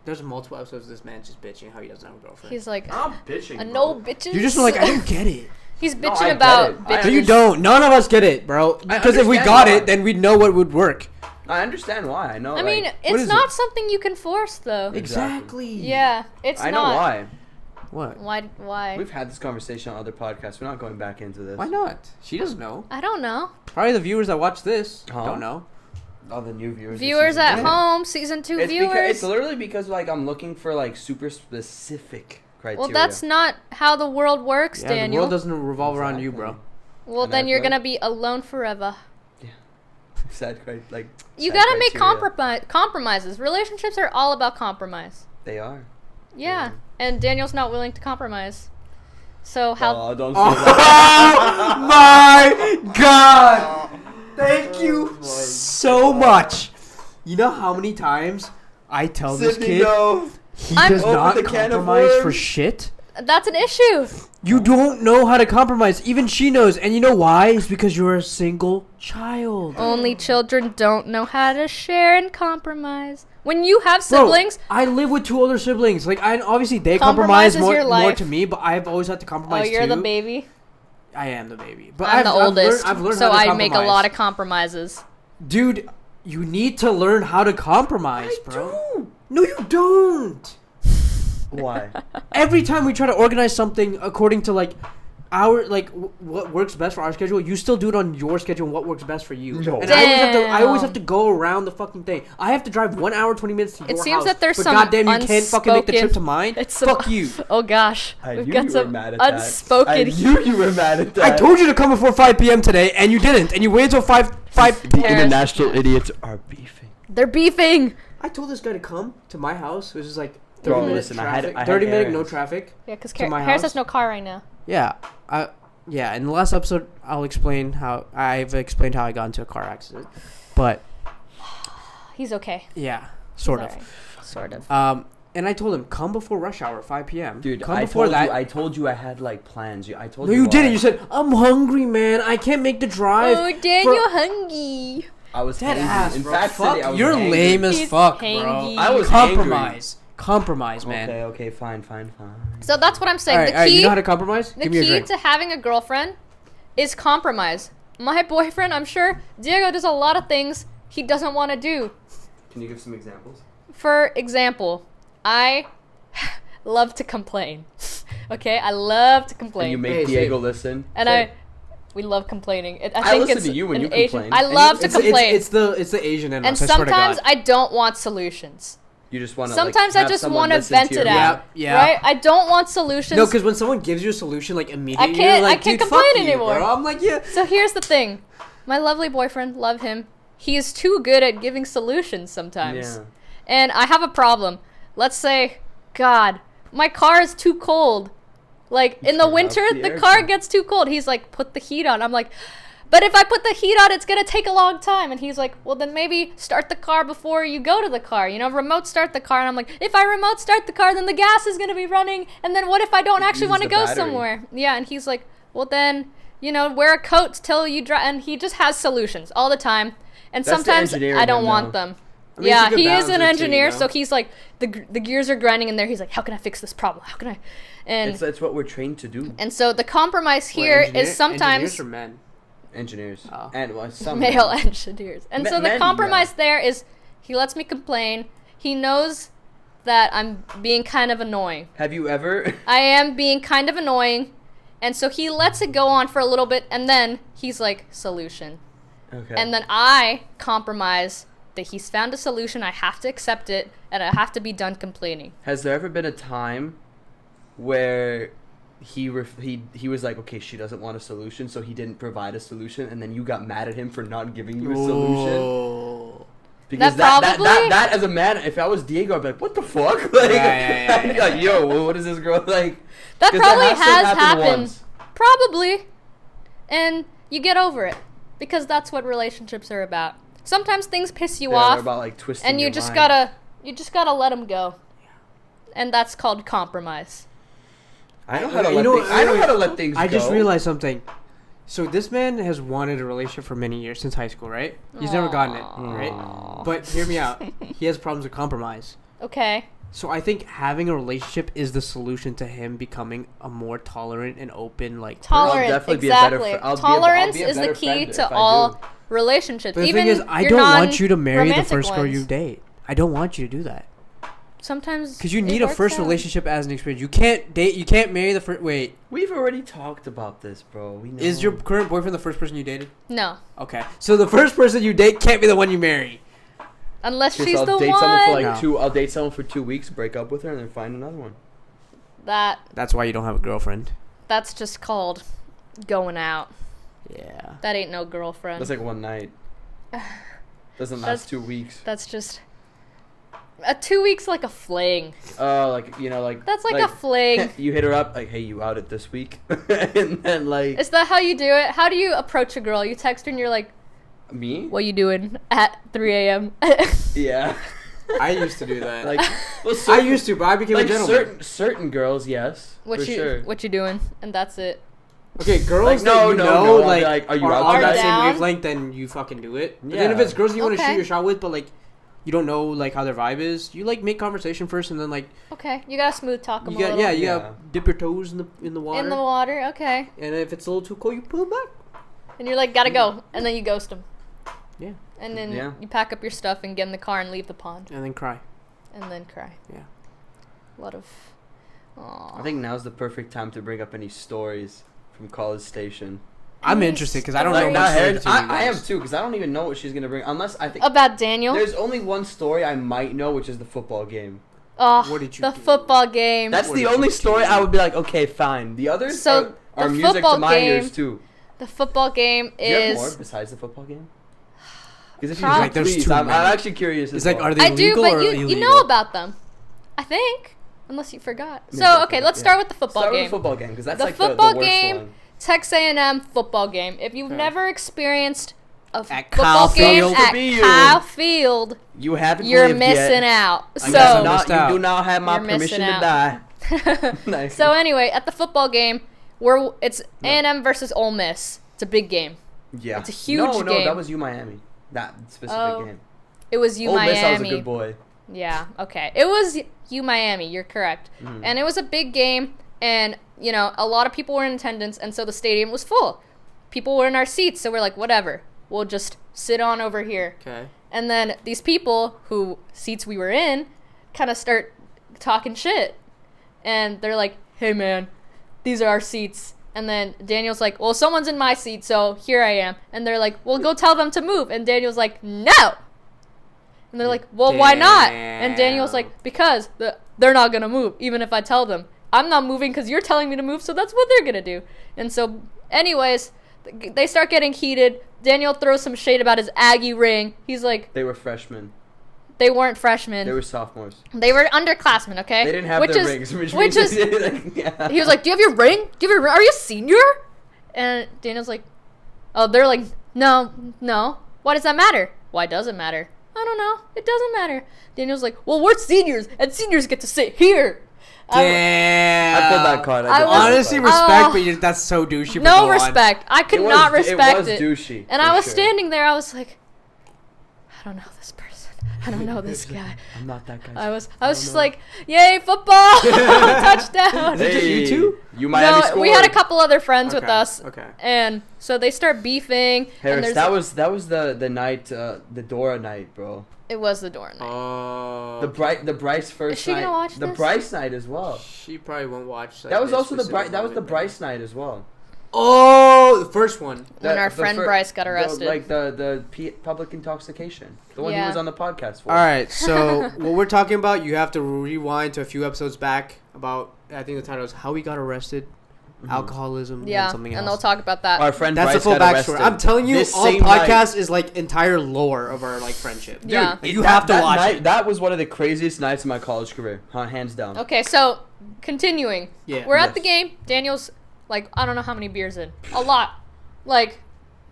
C: there's multiple episodes of this man just bitching how he doesn't have a girlfriend.
A: He's like,
B: I'm bitching.
A: a
B: bro.
A: no bitches.
C: You're just like, I don't get it.
A: He's
B: No, I
A: bitching
B: get
A: about
B: it.
A: bitches.
C: No, you don't. None of us get it, bro. Because if we
B: understand
C: got
B: why.
C: it, then we'd know what would work.
B: I understand why. I know.
A: I mean,
B: like,
A: it's
C: is
A: not
C: it?
A: something you can force, though.
B: Exactly.
A: Yeah, it's
B: I know
A: not.
B: why.
C: What?
A: Why?
B: We've had this conversation on other podcasts. We're not going back into this.
C: Why not? She doesn't know.
A: I don't know.
C: Probably the viewers that watch this
B: Huh?
C: don't know.
B: All the new viewers.
A: Viewers
B: this
A: at
B: season.
A: home, season 2
B: It's
A: viewers.
B: it's literally because like I'm looking for like super specific criteria.
A: Well, that's not how the world works,
C: Yeah, the
A: Daniel.
C: world doesn't revolve around you, bro.
A: Well,
B: And
A: then
B: that's
A: you're
B: right.
A: gonna be alone forever.
B: sad like.
A: You
B: sad
A: gotta make
B: criteria.
A: compromises. Relationships are all about compromise.
B: They are.
A: Yeah,
B: Yeah.
A: and Daniel's not willing to compromise. So how?
B: Oh, don't say
C: Oh
B: that.
C: my god! Thank you so much. You know how many times I tell this
B: Sydney,
C: kid
B: no.
C: He does not compromise for shit.
A: That's an issue.
C: You don't know how to compromise. Even she knows. And you know why? It's because you're a single child.
A: Only children don't know how to share and compromise. When you have siblings...
C: Bro, I live with 2 older siblings. Like, obviously, they compromise more to me, but I've always had to compromise,
A: too. Oh, you're the baby?
C: I am the baby. But
A: I'm the oldest,
C: I've learned
A: so
C: how to
A: I
C: compromise.
A: make a lot of compromises.
C: Dude, you need to learn how to compromise, bro. No, you don't.
B: Why?
C: Every time we try to organize something according to like our what works best for our schedule, you still do it on your schedule and what works best for you.
B: No.
C: And I always have to go around the fucking thing. I have to drive 1 hour 20 minutes to your house.
A: It seems that there's
C: but
A: some
C: goddamn, you can't fucking make the trip to mine.
A: Fuck
C: you.
A: Oh gosh, we've got some unspoken.
B: I knew you were mad at that.
C: I told you to come before 5 p.m. today, and you didn't. And you waited till 5.
B: The international idiots are beefing.
A: They're beefing.
C: I told this guy to come to my house, which is like 30
B: Bro,
C: minutes
B: listen,
C: traffic.
B: I had
C: 30 minute
B: errands.
C: no traffic.
A: Yeah, because
C: to my
A: Harris
C: house.
A: has no car right now.
C: Yeah, in the last episode, I've explained how I got into a car accident, but
A: he's okay.
C: Yeah, sort of.
A: Right. Sort of.
C: And I told him come before rush hour, 5 p.m.
B: Dude,
C: come
B: I
C: before
B: told
C: that.
B: you. I told you I had like plans. I told
C: no,
B: you.
C: you didn't. You said I'm hungry, man. I can't make the drive.
A: Oh, Daniel, hungry.
B: I was
C: dead
B: hangry.
C: ass,
B: In
C: bro.
B: fact,
C: Fuck,
B: today I was
C: you're
B: hangry.
C: lame as
A: He's
C: fuck,
A: hangy.
C: bro.
B: I was
C: Compromise, man.
B: Okay, fine.
A: So that's what I'm saying.
C: All right, you know how to compromise?
A: The
C: Give me a
A: key
C: drink.
A: to having a girlfriend is compromise. My boyfriend, I'm sure Diego does a lot of things he doesn't want to do.
B: Can you give some examples?
A: For example, I love to complain. Okay, I love to complain.
B: And you make Diego listen.
A: And we love complaining.
B: I listen to you when you complain.
A: I love to complain.
C: It's the Asian in us.
A: And sometimes I don't want solutions.
B: You just want to.
A: Sometimes I just want to vent it out.
C: Yeah.
A: Right? I don't want solutions.
C: No, because when someone gives you a solution, like immediately,
A: I can't complain anymore.
C: Bro. I'm like, yeah.
A: So here's the thing, my lovely boyfriend, love him. He is too good at giving solutions sometimes.
B: Yeah.
A: And I have a problem. Let's say, God, my car is too cold. Like in the winter, the car gets too cold. He's like, put the heat on. I'm like, but if I put the heat on, it's going to take a long time. And he's like, well, then maybe start the car before you go to the car. You know, remote start the car. And I'm like, if I remote start the car, then the gas is going to be running. And then what if I don't actually want to go somewhere? Yeah, and he's like, well, then, you know, wear a coat till you drive. And he just has solutions all the time. And sometimes I don't want them. I mean, yeah, he is an engineer, so he's like, the gears are grinding in there. He's like, how can I fix this problem? How can I? And
B: it's what we're trained to do.
A: And so the compromise here is sometimes...
C: Engineers or men?
B: Engineers.
C: Oh.
B: And some
A: male engineers. And so the compromise there is he lets me complain. He knows that I'm being kind of annoying.
B: Have you ever?
A: I am being kind of annoying. And so he lets it go on for a little bit, and then he's like, solution.
B: Okay.
A: And then I compromise that he's found a solution, I have to accept it, and I have to be done complaining.
B: Has there ever been a time where he was like, okay, she doesn't want a solution, so he didn't provide a solution, and then you got mad at him for not giving you a solution? Because that as a man, if I was Diego, I'd be like, what the fuck? Like, I'd be like, yo, what is this girl like?
A: That probably has happened. Probably. And you get over it. Because that's what relationships are about. Sometimes things piss you off.
B: About, like, twisting
A: and you just gotta let them go. And that's called compromise.
B: I know how to let things go.
C: I just realized something. So this man has wanted a relationship for many years, since high school, right? He's never gotten it, right? But hear me out. He has problems with compromise.
A: Okay.
C: So I think having a relationship is the solution to him becoming a more tolerant and open, like...
A: Tolerant, exactly. Tolerance is the key to all relationships.
C: But the thing is, I don't want you to marry the first girl you date. I don't want you to do that.
A: Sometimes
C: because you need a first relationship as an experience. You can't marry the first... Wait.
B: We've already talked about this, bro. We know.
C: Is your current boyfriend the first person you dated?
A: No.
C: Okay. So the first person you date can't be the one you marry.
A: Unless she's
B: I'll
A: the
B: date
A: one.
B: Someone for I'll date someone for 2 weeks, break up with her, and then find another one.
C: That's why you don't have a girlfriend.
A: That's just called going out.
C: Yeah.
A: That ain't no girlfriend.
B: That's like one night. Doesn't last 2 weeks.
A: That's just... 2 weeks like a fling.
B: Oh, like, you know, like...
A: That's like a fling.
B: You hit her up, like, hey, you out it this week? And then, like...
A: Is that how you do it? How do you approach a girl? You text her and you're like...
B: Me?
A: What you doing at 3 a.m.?
B: Yeah.
C: I used to do that.
B: Like, well,
C: I used to, but I became a gentleman.
B: Certain girls, yes.
A: What you doing? And that's it.
C: Okay, girls
B: like,
C: like
B: are you
C: are
B: out
C: on that
A: down?
C: same wavelength, then you fucking do it. But
B: Yeah.
C: then if it's girls you want to
A: Okay.
C: shoot your shot with, but like you don't know like how their vibe is, you like make conversation first, and then like
A: Okay, you gotta smooth talk them
C: you
A: a
C: got
A: little.
C: you gotta dip your toes in the water.
A: In the water, okay.
C: And if it's a little too cold, you pull it back.
A: And you're like, gotta go, and then you ghost them.
C: Yeah.
A: And then you pack up your stuff and get in the car and leave the pond.
C: And then cry.
A: And then cry.
C: Yeah.
A: A lot of. Aww.
B: I think now's the perfect time to bring up any stories from College Station.
C: I'm interested because I don't know much.
B: I am too because I don't even know what she's gonna bring unless I think
A: about Daniel.
B: There's only one story I might know, which is the football game.
A: Oh,
C: What did you
A: the
C: do?
A: football game.
B: That's
C: What
B: the
C: did
B: only
C: you
B: story
C: do?
B: I would be like, okay, fine. The others
A: So,
B: are
A: the
B: music
A: football
B: to my
A: game-
B: ears too.
A: The football game
B: Do you have more
A: is.
B: besides the football game? Because if
A: Probably.
B: you
C: Like, there's
B: please,
C: too
B: I'm
C: many.
B: actually curious.
C: It's
B: as
C: like,
B: well.
C: are they
A: I do,
C: legal
A: but
C: or
A: you
C: illegal?
A: know about them. I think, unless you forgot.
B: Maybe I
A: So okay,
B: forgot,
A: let's
B: yeah.
A: start with the football
B: Start
A: game.
B: with the football game because that's
A: The
B: like
A: football
B: the worst
A: game-
B: one.
A: Texas A&M football game. If you've
C: Okay.
A: never experienced a
C: At
A: football
C: Kyle
A: game
C: Field.
A: at
B: To be you.
A: Kyle Field,
B: You haven't
A: you're
B: lived
A: missing
B: yet.
A: out.
C: I guess I'm
A: So
C: missed
B: You
C: out.
B: do not have my
A: You're missing
B: permission to
A: out.
B: die. Nice.
A: So anyway, at the football game, it's A&M versus Ole Miss. It's a big game.
B: Yeah.
A: It's a huge
B: No,
A: game.
B: that was U Miami. That specific
A: Oh,
B: game.
A: It was
B: Ole Miss, I was a
A: Miami.
B: good boy.
A: Yeah, okay. It was Miami, you're correct.
B: Mhm.
A: And it was a big game, and, you know, a lot of people were in attendance, and so the stadium was full. People were in our seats, so we're like, whatever. We'll just sit on over here.
C: Okay.
A: And then these people who seats we were in kind of start talking shit. And they're like, hey, man, these are our seats. And then Daniel's like, well, someone's in my seat, so here I am. And they're like, well, go tell them to move. And Daniel's like, no. And they're like, well, why not? And Daniel's like, because they're not going to move, even if I tell them. I'm not moving because you're telling me to move, so that's what they're going to do. And so, anyways, they start getting heated. Daniel throws some shade about his Aggie ring. He's like,
B: They were freshmen.
A: they weren't freshmen.
B: They were sophomores.
A: They were underclassmen, okay?
B: They didn't have
A: which
B: their
A: is,
B: rings. Which
A: which
B: means
A: is,
B: like, yeah.
A: he was like, do you have your ring? Are you a senior? And Daniel's like, oh, they're like, no. Why does that matter? Why does it matter? I don't know. It doesn't matter. Daniel's like, well, we're seniors, and seniors get to sit here.
C: Damn.
B: I pulled that card.
A: I was-
C: Honestly, respect, but that's so douchey. but
A: No
C: go on.
A: respect. I could
B: It was-
A: not respect
B: it. was douchey.
A: And
B: for
A: I was
B: sure.
A: standing there. I was like, I don't know this person. I don't know this guy.
B: I'm not that guy.
A: I was just like, yay, football, touchdown.
C: Is it just you two?
B: You Miami
A: No,
B: scored.
A: we had a couple other friends with
C: Okay,
A: us.
C: okay.
A: And so they start beefing. and
B: Hariz,
A: there's
B: that was the night, the Dora night, bro.
A: It was the door night.
C: Oh.
B: The Bryce first
A: Is she
B: night.
A: gonna watch
B: the
A: this?
B: Bryce night as well.
C: She probably won't watch. Like,
B: That was
C: this
B: also the
C: specific
B: Bryce. That was the
C: moment,
B: Bryce night as well.
C: Oh, the first one.
A: When our
B: The
A: friend Bryce got arrested.
B: the public intoxication. The one he
A: Yeah.
B: was on the podcast for.
C: All right, so what we're talking about, you have to rewind to a few episodes back about. I think the title is "How We Got Arrested," alcoholism,
A: Yeah,
C: and something else.
A: and they'll talk about that.
B: Our friend
C: That's
B: Bryce
C: the full
B: got
C: backstory.
B: arrested.
C: I'm telling you,
B: This
C: all
B: same
C: podcast is like entire lore of our like friendship.
B: Dude,
A: Yeah.
C: You have to watch
B: night,
C: it.
B: That was one of the craziest nights of my college career, hands down.
A: Okay, so continuing.
C: Yeah.
A: We're at
B: Yes.
A: the game. Daniel's like, I don't know how many beers in. A lot. Like,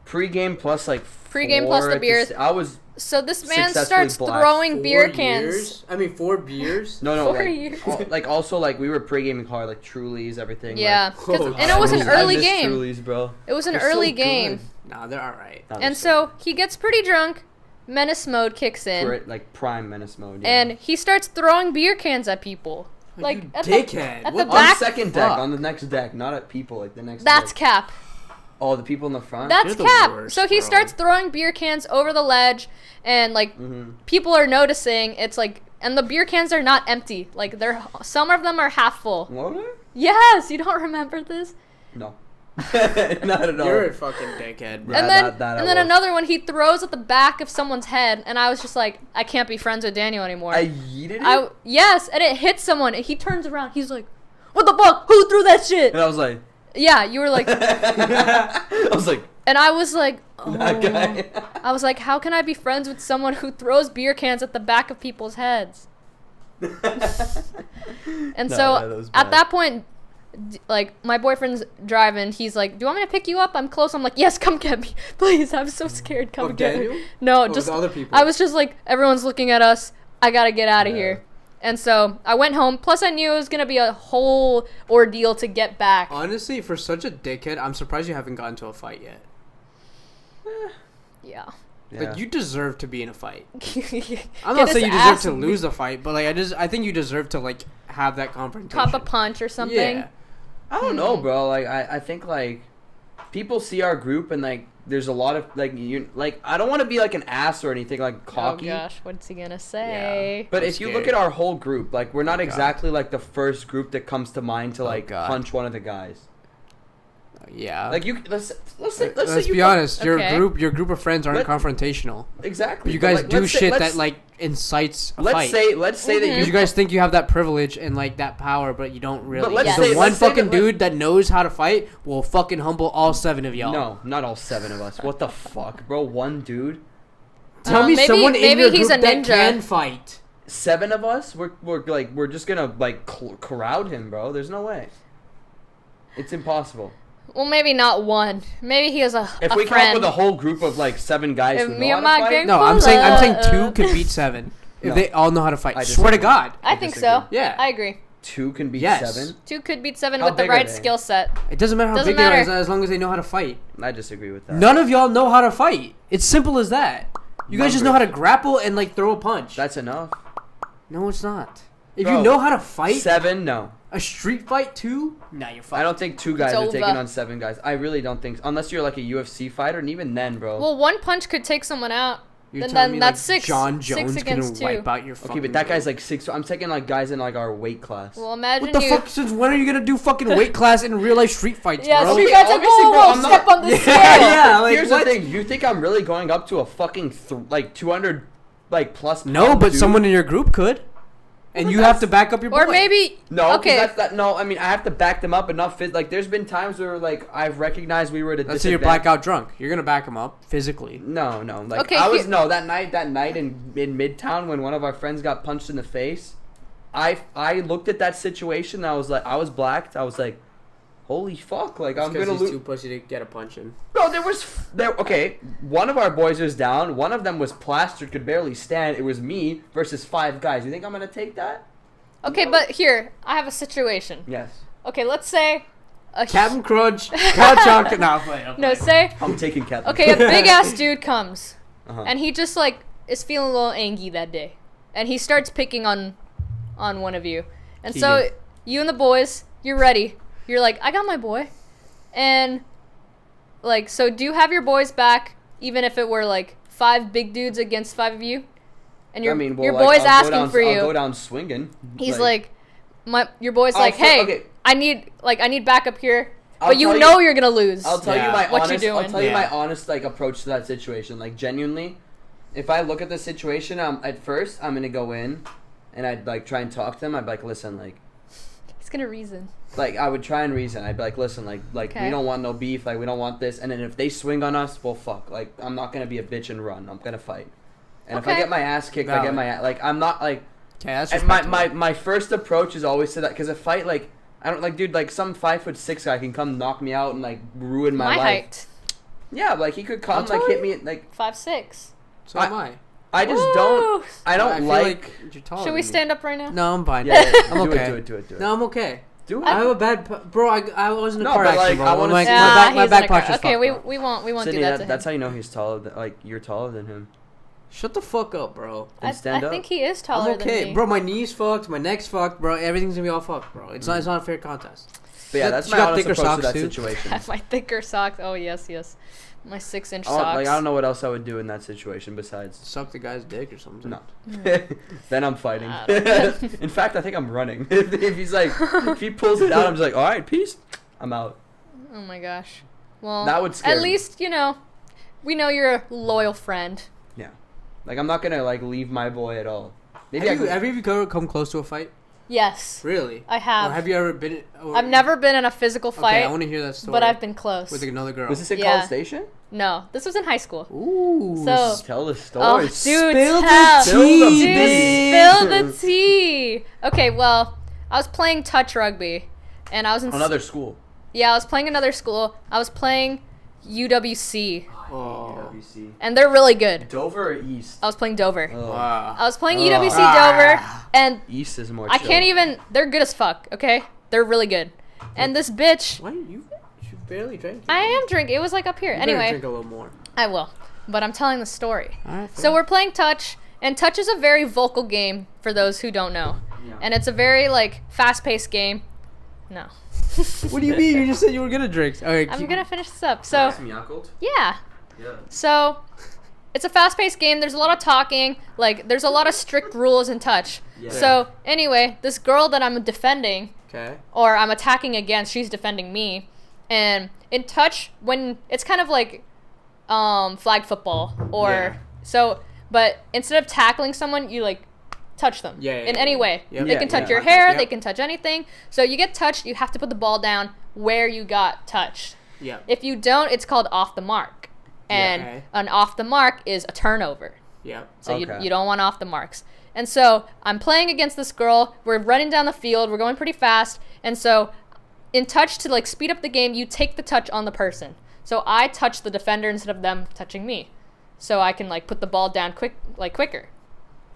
B: Pre-game plus like
A: Pre-game plus the
B: 4 at
A: beers.
B: I was
A: so this man
B: Successfully
A: starts
B: black.
A: throwing beer cans.
C: 4 beers.
B: no
A: 4
B: like,
A: years.
B: like also like we were pre-gaming hard like Trulies everything.
A: Yeah,
B: like,
A: 'cause-
C: Oh,
A: and it was an
C: I
A: early
B: miss
A: game.
B: Trulies, bro.
A: It was an
B: They're so
A: early
B: good.
A: game.
C: Nah, they're all right.
B: Nah,
A: And
B: they're
A: so he gets pretty drunk. Menace mode kicks in.
B: like prime menace mode. Yeah.
A: And he starts throwing beer cans at people. Like
C: You
A: at
C: dickhead.
A: the, at the
C: What-
B: on
A: back.
B: second deck,
C: Fuck.
B: on the next deck, not at people, like the next.
A: That's
B: deck.
A: cap.
B: Oh, the people in the front.
A: That's
C: You're the
A: cap.
C: worst,
A: So he
C: bro.
A: starts throwing beer cans over the ledge, and like
B: Mhm.
A: people are noticing. It's like, and the beer cans are not empty. Like some of them are half full.
B: What?
A: Yes, you don't remember this.
B: No, not at all.
C: You're a fucking dickhead, bro.
B: Yeah,
A: And then
B: that I
A: and then
B: was.
A: another one he throws at the back of someone's head, and I was just like, I can't be friends with Daniel anymore.
B: I yeeted it.
A: Yes, and it hits someone, and he turns around. He's like, "What the fuck? Who threw that shit?"
B: and I was like,
A: Yeah, you were like,
B: I was like,
A: and I was like, oh.
B: that guy.
A: I was like, how can I be friends with someone who throws beer cans at the back of people's heads? And
B: No,
A: so
B: yeah, that was
A: at
B: bad.
A: that point, like my boyfriend's driving. He's like, "Do you want me to pick you up? I'm close." I'm like, "Yes, come get me, please. I'm so scared. Come
C: Of
A: get
C: Daniel?
A: me." No,
C: Or
A: just
C: with other people?
A: I was just like, everyone's looking at us. I gotta get out of here. And so I went home. Plus, I knew it was gonna be a whole ordeal to get back.
C: Honestly, for such a dickhead, I'm surprised you haven't gotten to a fight yet.
A: Yeah.
C: Like, you deserve to be in a fight.
A: I'm
C: I'm not saying you deserve to lose the fight, but like I think you deserve to like have that confrontation.
A: Cop a punch or something.
C: Yeah.
B: I don't know, bro. Like I think like people see our group and like there's a lot of like I don't want to be like an ass or anything like cocky.
A: Oh gosh, what's he gonna say?
B: Yeah. But if you look at our whole group, like we're not exactly like the first group that comes to mind to like punch one of the guys.
C: Yeah.
B: Like let's
C: be honest. Your group of friends aren't confrontational.
B: Exactly.
C: But you guys do shit that like incites a fight.
B: Let's say that
C: you guys think you have that privilege and like that power, but you don't really.
B: But
C: the one fucking dude that knows how to fight will fucking humble all 7 of y'all.
B: No, not all 7 of us. What the fuck, bro? One dude.
C: Tell me someone in your group that can fight.
B: 7 of us? We're just gonna like crowd him, bro. There's no way. It's impossible.
A: Well, maybe not one. Maybe he has a
B: If we
A: friend.
B: come up with a whole group of like 7 guys who know how to fight.
C: No, I'm saying 2 could beat 7 if they all know how to fight. I swear to God.
A: I think so.
C: Yeah,
A: I agree.
B: 2 can beat 7.
A: 2 could beat 7 with the right skill set.
C: It doesn't matter how big they are as long as they know how to fight.
B: I disagree with that.
C: None of y'all know how to fight. It's simple as that. You guys just know how to grapple and like throw a punch.
B: That's enough.
C: No, it's not. If you know how to fight,
B: 7, no.
C: A street fight 2? Nah, you're fine.
B: I don't think 2 guys are taking on 7 guys. I really don't think so. Unless you're like a UFC fighter, and even then, bro.
A: Well, 1 punch could take someone out.
C: Then
A: that's like 6.
C: John Jones
A: 6 against 2.
C: Wipe out your fucking
B: okay, but that guy's like 6. I'm taking like guys in like our weight class.
A: Well, imagine
C: what the fuck? Since when are you gonna do fucking weight class in real life street fights, bro?
A: Yeah, street fights like, whoa, step on the scale.
C: Yeah, like,
B: here's the thing. You think I'm really going up to a fucking like 200 like plus?
C: No, but someone in your group could. And you have to back up your boy.
A: Or maybe
B: okay. No, I mean I have to back them up, but not fit. Like there's been times where like I've recognized we were at a
C: Let's say you're blackout drunk. You're gonna back them up physically.
B: No. Like I was that night in Midtown when one of our friends got punched in the face. I looked at that situation. And I was blacked. I was like, holy fuck! Like I'm gonna lose.
C: Too pussy to get a punch in.
B: Bro, okay. One of our boys was down. One of them was plastered, could barely stand. It was me versus 5 guys. You think I'm gonna take that?
A: Okay, no. But here I have a situation.
B: Yes.
A: Okay, let's say
C: Captain Crunch, Chocolate.
A: No, say
B: I'm taking Captain.
A: Okay, a big ass dude comes, and he just like is feeling a little angry that day, and he starts picking on one of you, and so you and the boys, you're ready. You're like, I got my boy. And, like, so do you have your boys back, even if it were, like, 5 big dudes against 5 of you? And your boy's asking for you.
B: I'll go down swinging.
A: He's like your boy's like, hey, I need backup here. But you're going to lose.
B: I'll tell you my honest, like, approach to that situation. Like, genuinely, if I look at the situation, at first, I'm going to go in, and I'd, like, try and talk to them. I'd be like, listen, like.
A: He's going to reason.
B: Like, I would try and reason. I'd be like, listen, like we don't want no beef. Like, we don't want this. And then if they swing on us, well, fuck. Like, I'm not going to be a bitch and run. I'm going to fight. And if I get my ass kicked, I get my ass. Like, I'm not, like...
C: Okay, that's
B: just my first approach is always to that. Because a fight, like... I don't, like, dude, like, some 5'6" guy can come knock me out and, like, ruin my life.
A: My height.
B: Yeah, like, he could come, like, hit me, like...
A: 5'6".
C: So am I.
B: I just don't... I don't like
A: should we stand up right now?
C: No, I'm fine.
B: Yeah,
C: I'm okay.
B: Do it.
C: No, I'm okay.
B: Do it.
C: I have a bad... Bro, I was in a car
B: accident,
C: bro.
B: I want to see...
C: My back posture.
A: Okay, we won't
B: Sydney,
A: do that to him.
B: That's how you know he's taller than... Like, you're taller than him.
C: Shut the fuck up, bro.
A: I think he is taller than me.
C: Bro, my knee's fucked, my neck's fucked, bro. Everything's gonna be all fucked, bro. It's not a fair contest.
B: But yeah, that's my honest approach to that situation.
A: My thicker socks. Oh, yes. My 6-inch socks.
B: Like, I don't know what else I would do in that situation besides...
C: Suck the guy's dick or something.
B: No. Then I'm fighting. In fact, I think I'm running. If he's like... If he pulls it out, I'm just like, alright, peace. I'm out.
A: Oh my gosh. Well,
B: that would scare
A: at least, we know you're a loyal friend.
B: Yeah. Like, I'm not gonna, like, leave my boy at all.
C: Maybe have you ever come close to a fight?
A: Yes.
C: Really?
A: I have.
C: Or have you ever been...
A: I've never been in a physical fight.
C: Okay, I want to hear that story.
A: But I've been close.
C: With another girl.
B: Was this at College Station?
A: No. This was in high school.
B: Ooh.
A: So,
B: tell the story.
A: Oh, dude,
C: Spill the
A: tea. Okay, well, I was playing touch rugby. And I was in...
B: Another school.
A: Yeah, I was playing another school. I was playing UWC.
B: UWC.
A: And they're really good.
B: Dover or East?
A: I was playing Dover.
B: Oh.
C: Wow.
A: I was playing UWC Dover, and
B: East is more
A: I
B: chill.
A: can't even. They're good as fuck. Okay, they're really good. And this bitch.
C: Why you barely drank?
A: I am drinking. It was like up here.
C: You
A: Anyway,
C: drink a little more.
A: I will, but I'm telling the story.
C: Right,
A: So we're playing touch, and touch is a very vocal game for those who don't know, and it's a very like fast-paced game. No.
C: What do you mean? You just said you were gonna drink. Okay,
A: I'm gonna finish this up. So yeah.
B: Yeah.
A: So it's a fast-paced game. There's a lot of talking. Like there's a lot of strict rules in touch.
B: Yeah.
A: So anyway, this girl that I'm defending,
C: Okay.
A: or I'm attacking against, she's defending me. And in touch, when it's kind of like flag football, or so, but instead of tackling someone, you like touch them in any way.
C: Yep.
A: They can touch your hair, they can touch anything. So you get touched, you have to put the ball down where you got touched.
C: Yeah.
A: If you don't, it's called off the mark. And an off the mark is a turnover.
C: Yeah.
A: So you don't want off the marks. And so I'm playing against this girl. We're running down the field. We're going pretty fast. And so in touch, to like speed up the game, you take the touch on the person. So I touch the defender instead of them touching me. So I can like put the ball down quicker.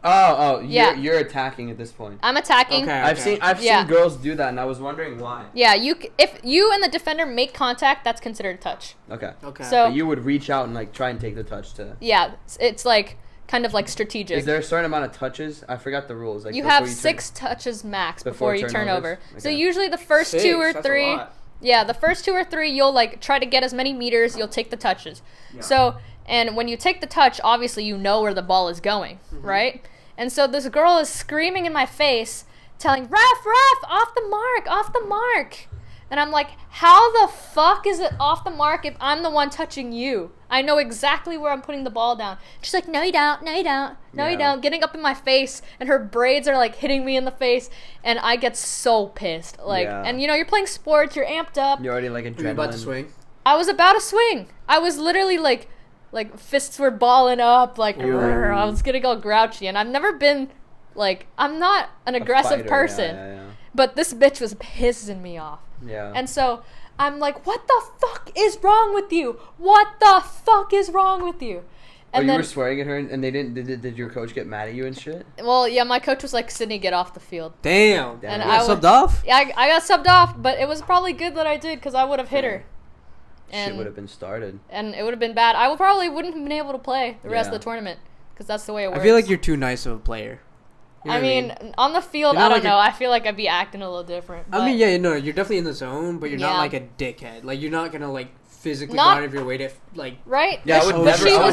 B: You're attacking at this point.
A: I'm attacking.
C: Okay.
B: I've seen girls do that, and I was wondering why.
A: Yeah, if you and the defender make contact, that's considered a touch.
B: Okay.
A: So
B: But you would reach out and like try and take the touch to.
A: yeah, it's like kind of like strategic.
B: Is there a certain amount of touches? I forgot the rules. Like
A: you have 6 touches max before you turn over.
B: Okay.
A: So usually the first
C: 6,
A: 2 or
C: that's a
A: 3.
C: lot.
A: Yeah, the first 2 or 3 you'll like try to get as many meters, you'll take the touches.
B: Yeah.
A: So, and when you take the touch, obviously you know where the ball is going, right? And so this girl is screaming in my face, telling, ref, off the mark. And I'm like, how the fuck is it off the mark if I'm the one touching you? I know exactly where I'm putting the ball down. She's like, no you don't, getting up in my face, and her braids are like hitting me in the face, and I get so pissed. Like, and you know, you're playing sports, you're amped up.
B: You're already like adrenaline.
C: You're about to swing.
A: I was about to swing. I was literally like fists were balling up, like I was getting all grouchy, and I've never been like, I'm not an aggressive
B: fighter,
A: person, but this bitch was pissing me off.
B: Yeah.
A: And so I'm like, what the fuck is wrong with you? What the fuck is wrong with you? And
B: you were swearing at her, and they didn't. Did your coach get mad at you and shit?
A: Well, yeah, my coach was like, Sydney, get off the field.
C: Damn.
A: And
C: you got subbed off?
A: Yeah, I got subbed off, but it was probably good that I did, because I would have hit her. And
B: shit would have been started.
A: And it would have been bad. I probably wouldn't have been able to play the rest of the tournament, because that's the way it works.
C: I feel like you're too nice of a player. You know
A: I mean, on the field, I don't know. I feel like I'd be acting a little different.
C: I mean, yeah, no, you're definitely in the zone, but you're not like a dickhead. Like, you're not gonna like physically go out of your way to like.
A: Right?
B: Yeah, I would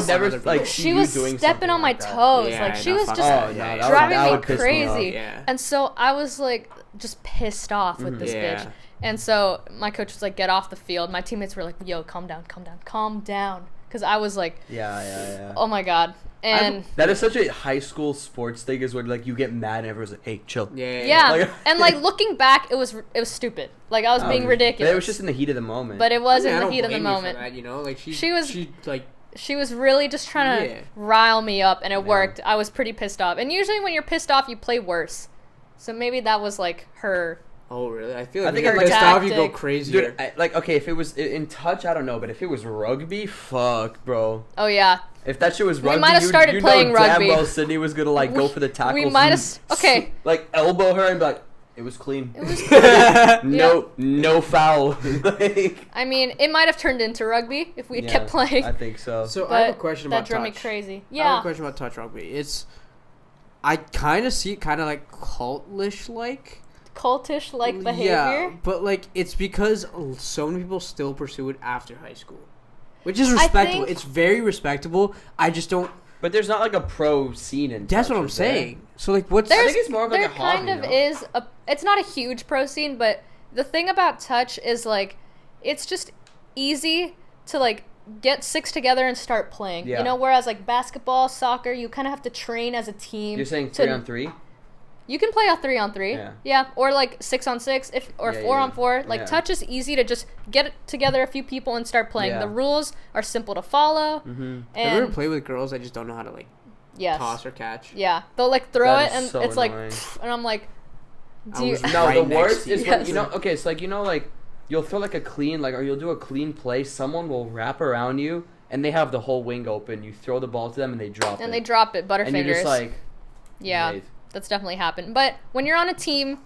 B: never like see
A: she
B: you
A: was
B: doing
A: stepping on my
B: like that.
A: toes.
C: Yeah,
A: like she was just
B: that
A: driving
B: would
A: me
B: piss
A: crazy.
B: me off.
C: Yeah.
A: And so I was like just pissed off with this bitch. And so my coach was like, "Get off the field." My teammates were like, "Yo, calm down," because I was like,
B: yeah.
A: "Oh my god." And
B: that is such a high school sports thing, is where like you get mad and everyone's like, "Hey, chill."
A: Yeah.
B: Like,
A: and like looking back, it was stupid. Like I was being ridiculous.
B: It was just in the heat of the moment.
A: But it was
C: I mean,
A: in
C: I
A: the heat of the
C: don't blame you
A: moment.
C: for that, you know, like
A: she was really just trying to rile me up, and it worked. I was pretty pissed off. And usually when you're pissed off, you play worse. So maybe that was like her.
C: Oh really? I feel like
A: when
C: you're
A: you're
C: pissed off, you go
A: tactic.
C: crazier.
B: Dude, like okay, if it was in touch, I don't know, but if it was rugby, fuck, bro.
A: Oh yeah.
B: If that shit was rugby,
A: we might have started playing rugby.
B: Damn well Sydney was gonna like go for the tackle.
A: We might have
B: like elbow her and be like, it was clean.
A: It was clean.
B: No foul. Like,
A: I mean, it might have turned into rugby if we had kept playing.
B: I think so.
C: So
A: But
C: I have a question about
A: that drove
C: touch.
A: me crazy.
C: I have a question about touch rugby. I kind of see it kind of like cultish like.
A: Cultish like behavior.
C: Yeah, but like it's because so many people still pursue it after high school, which is respectable. It's very respectable. I just don't.
B: But there's not like a pro scene in.
C: That's
B: touch,
C: what I'm
B: is there?
C: saying. So like, what's?
B: I think it's more of like
A: there
B: a hobby.
A: kind of is a. It's not a huge pro scene, but the thing about touch is like, it's just easy to like get 6 together and start playing.
B: Yeah.
A: You know, whereas like basketball, soccer, you kind of have to train as a team.
B: You're saying 3-on-3?
A: You can play a 3-on-3. Yeah. Or like 6-on-6 or 4-on-4. Like touch is easy to just get together a few people and start playing. The rules are simple to follow.
B: Mm-hmm.
A: And
C: have you ever played with girls that just don't know how to like toss or catch?
A: Yeah. They'll like throw
B: That
A: it and
B: is so
A: it's
B: annoying.
A: like, and I'm like,
C: I was
B: No,
C: right
B: the
C: next
B: worst
C: to
B: is
C: you.
B: when, you know, like, you'll throw like a clean, like, or you'll do a clean play, someone will wrap around you and they have the whole wing open. You throw the ball to them, and they drop it.
A: And they drop it, Butterfingers.
B: And you're just like,
A: yeah,
B: great.
A: That's definitely happened. But when you're on a team,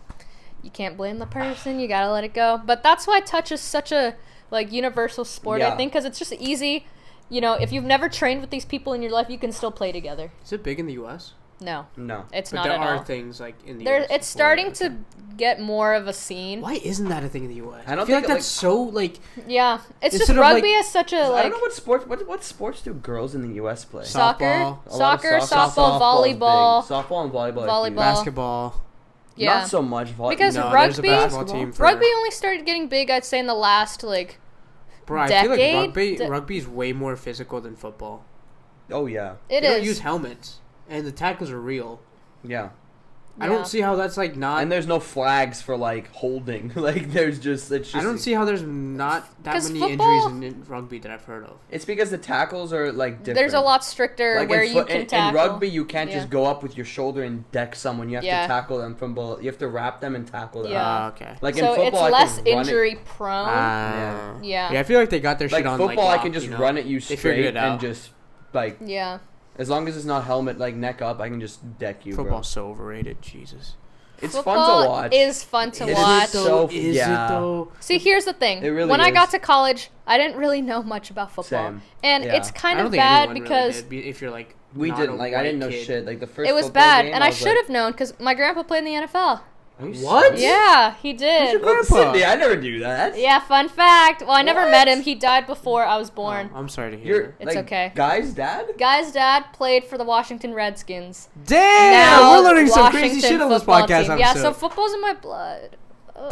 A: you can't blame the person. You gotta let it go. But that's why touch is such a like universal sport. I think because it's just easy. You know, if you've never trained with these people in your life, you can still play together.
C: Is it big in the U.S.?
A: No, it's
C: but
A: not at all.
C: There are things like in the U.S.
A: It's starting to get more of a scene.
C: Why isn't that a thing in the U.S.?
B: I don't
C: feel
B: think
C: like that's so like.
A: Yeah, it's just rugby is such a like.
B: I don't know what sports. What sports do girls in the U.S. play?
A: Soccer,
B: Volleyball,
A: softball,
B: softball and volleyball.
A: Volleyball.
C: Basketball.
A: Yeah.
B: Not so much volleyball.
A: Because rugby only started getting big, I'd say, in the last decade.
C: I feel like rugby is way more physical than football.
B: Oh yeah.
C: They don't use helmets, and the tackles are real.
B: Yeah.
C: I don't see how that's like not.
B: And there's no flags for like holding. Like there's just. It's just
C: I don't see how there's not that many injuries in rugby that I've heard of.
B: It's because the tackles are like different.
A: There's a lot stricter
B: like
A: where you can tackle.
B: In rugby, you can't just go up with your shoulder and deck someone. You have to tackle them from below. You have to wrap them and tackle them.
A: Yeah.
C: Okay.
B: Like in football,
A: it's less injury prone.
C: Yeah, I feel like they got their shit on.
B: Like football, I can just run at you straight and just like.
A: Yeah.
B: As long as it's not helmet, like neck up, I can just deck you.
C: Football's so overrated. Jesus.
B: It's fun to watch.
A: Is fun to watch.
C: Is it though?
A: See, here's the thing.
B: It really
A: when
B: is.
A: I got to college, I didn't really know much about football.
B: Same.
A: And it's kind of bad because
C: really if you're like
B: we didn't like I didn't know shit. Like the first
A: it was bad, and I should have known because my grandpa played in the NFL.
B: What?
A: Yeah, he did.
B: Sydney, I never knew that.
A: Yeah, fun fact. Well, I never met him. He died before I was born.
C: Oh, I'm sorry to hear.
A: It's okay.
B: Guy's dad?
A: Guy's dad played for the Washington Redskins.
C: Damn!
A: Now,
C: we're learning some crazy shit on this podcast episode.
A: Yeah, so football's in my blood. Ugh.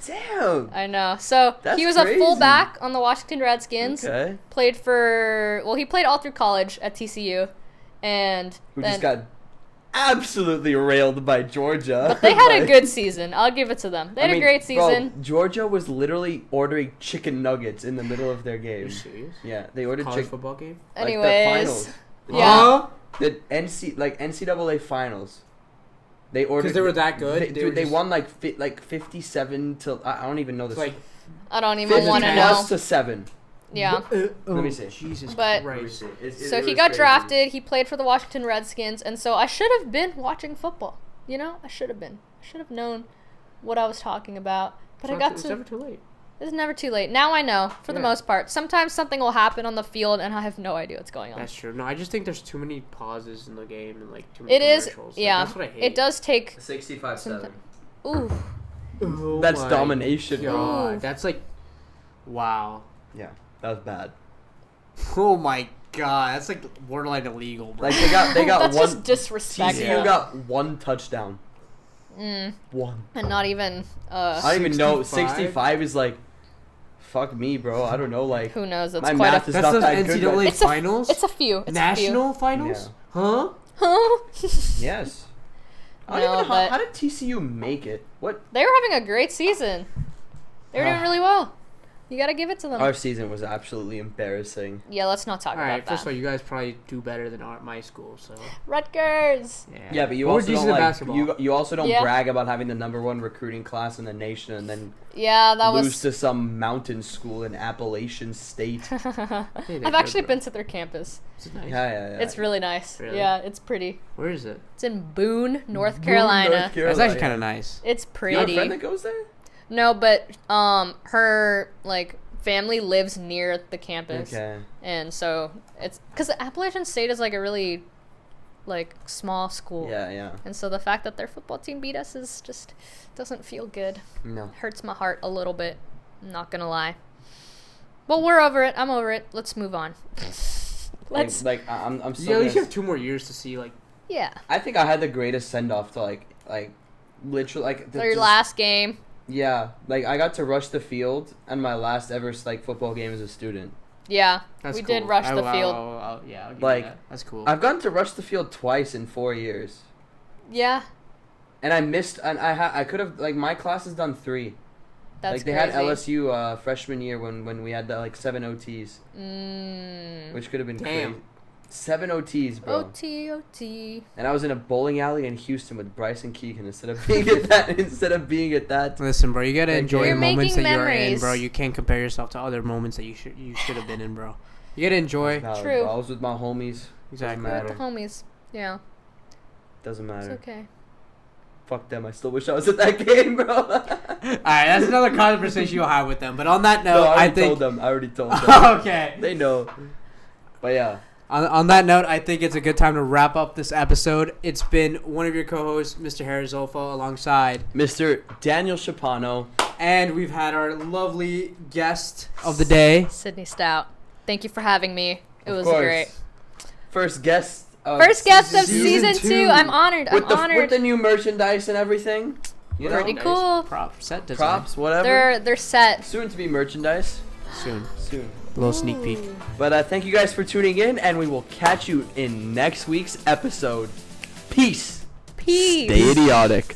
B: Damn.
A: I know. So he was a fullback on the Washington Redskins.
B: Okay.
A: Played he played all through college at TCU, and
B: just got absolutely railed by Georgia.
A: But they had a good season. I'll give it to them. They had a great season.
B: Bro, Georgia was literally ordering chicken nuggets in the middle of their game.
C: Are you serious?
B: Yeah, they ordered
C: college football game.
A: Anyways,
B: the finals.
A: Yeah.
B: The NCAA finals. They ordered
C: because they were that good.
B: They won like 57 to I don't even know this.
A: Like I don't even want to know.
B: Plus to 7.
A: Yeah.
B: Let me see.
C: Jesus
A: Christ.
B: So
A: he got drafted. He played for the Washington Redskins, and so I should have been watching football. You know, I should have been. I should have known what I was talking about. But
C: it's never too late.
A: It's never too late. Now I know, for the most part. Sometimes something will happen on the field, and I have no idea what's going on.
C: That's true. No, I just think there's too many pauses in the game and like too many commercials.
A: Yeah.
C: That's what I hate.
A: It does take
B: 65-7.
A: Ooh.
B: That's domination,
C: bro. That's like, wow.
B: Yeah, that was bad.
C: Oh my god, that's like borderline illegal, bro.
B: Like they got
A: that's
B: one.
A: Just disrespectful.
B: TCU got 1 touchdown. 1.
A: And not even.
B: I don't even know. 65 is like. Fuck me, bro. I don't know. Like
A: who knows? That's
B: my
A: quite
B: math is not that good.
C: NCAA finals.
A: It's a few. It's
C: national finals.
B: Yeah.
C: Huh?
B: Yes.
A: No,
B: how did TCU make it? What?
A: They were having a great season. They were doing really well. You gotta give it to them.
B: Our season was absolutely embarrassing.
A: Yeah, let's not talk about that.
C: First of all, you guys probably do better than my school, so.
A: Rutgers.
B: Yeah, but you also don't you also don't brag about having the #1 recruiting class in the nation and then lose to some mountain school in Appalachian State.
A: I've actually been to their campus.
C: Is it nice?
B: Yeah.
A: It's really nice.
C: Really?
A: Yeah, it's pretty.
C: Where is it?
A: It's in Boone, North Carolina.
C: That's actually kind of nice.
A: It's pretty.
B: You have a friend that goes there?
A: No, but her family lives near the campus.
B: Okay.
A: And so it's because Appalachian State is like a really small school.
B: Yeah.
A: And so the fact that their football team beat us is just doesn't feel good.
B: No.
A: Hurts my heart a little bit. I'm not gonna lie. But we're over it. I'm over it. Let's move on.
B: I'm so.
C: Yeah, at least you have 2 more years to see
A: Yeah.
B: I think I had the greatest send off to literally
A: your last game.
B: Yeah, I got to rush the field and my last ever football game as a student.
A: Yeah,
C: that's
A: we
C: cool.
A: did rush the field.
C: I'll give you that. That's cool.
B: I've gotten to rush the field twice in 4 years.
A: Yeah.
B: And I missed, and I could have my class has done 3.
A: That's
B: they
A: crazy.
B: had LSU freshman year when we had the 7 OTs, which could have been crazy. 7 OTs, bro.
A: OT.
B: And I was in a bowling alley in Houston with Bryson Keegan instead of being at that.
C: Listen, bro, you gotta enjoy the moments that
A: memories.
C: you're in, bro. You can't compare yourself to other moments that you should have been in, bro. You gotta enjoy.
A: True.
B: I was with my homies.
C: Exactly.
B: Doesn't matter.
A: Homies. Yeah.
B: Doesn't matter.
A: It's okay.
B: Fuck them. I still wish I was at that game, bro.
C: Alright, that's another conversation you'll have with them. But on that note,
B: I already told them.
C: Okay.
B: They know. But yeah.
C: On that note, I think it's a good time to wrap up this episode. It's been one of your co-hosts, Mr. Hariz alongside
B: Mr. Daniel Shapano.
C: And we've had our lovely guest of the day,
A: Sydney Stout. Thank you for having me. It was great.
B: First guest of
A: season 2. I'm honored.
B: With the new merchandise and everything.
A: Pretty cool.
B: Props, whatever.
A: They're set.
B: Soon to be merchandise.
C: Soon.
B: A
C: little sneak peek.
B: But thank you guys for tuning in, and we will catch you in next week's episode. Peace.
A: Peace.
B: Stay idiotic.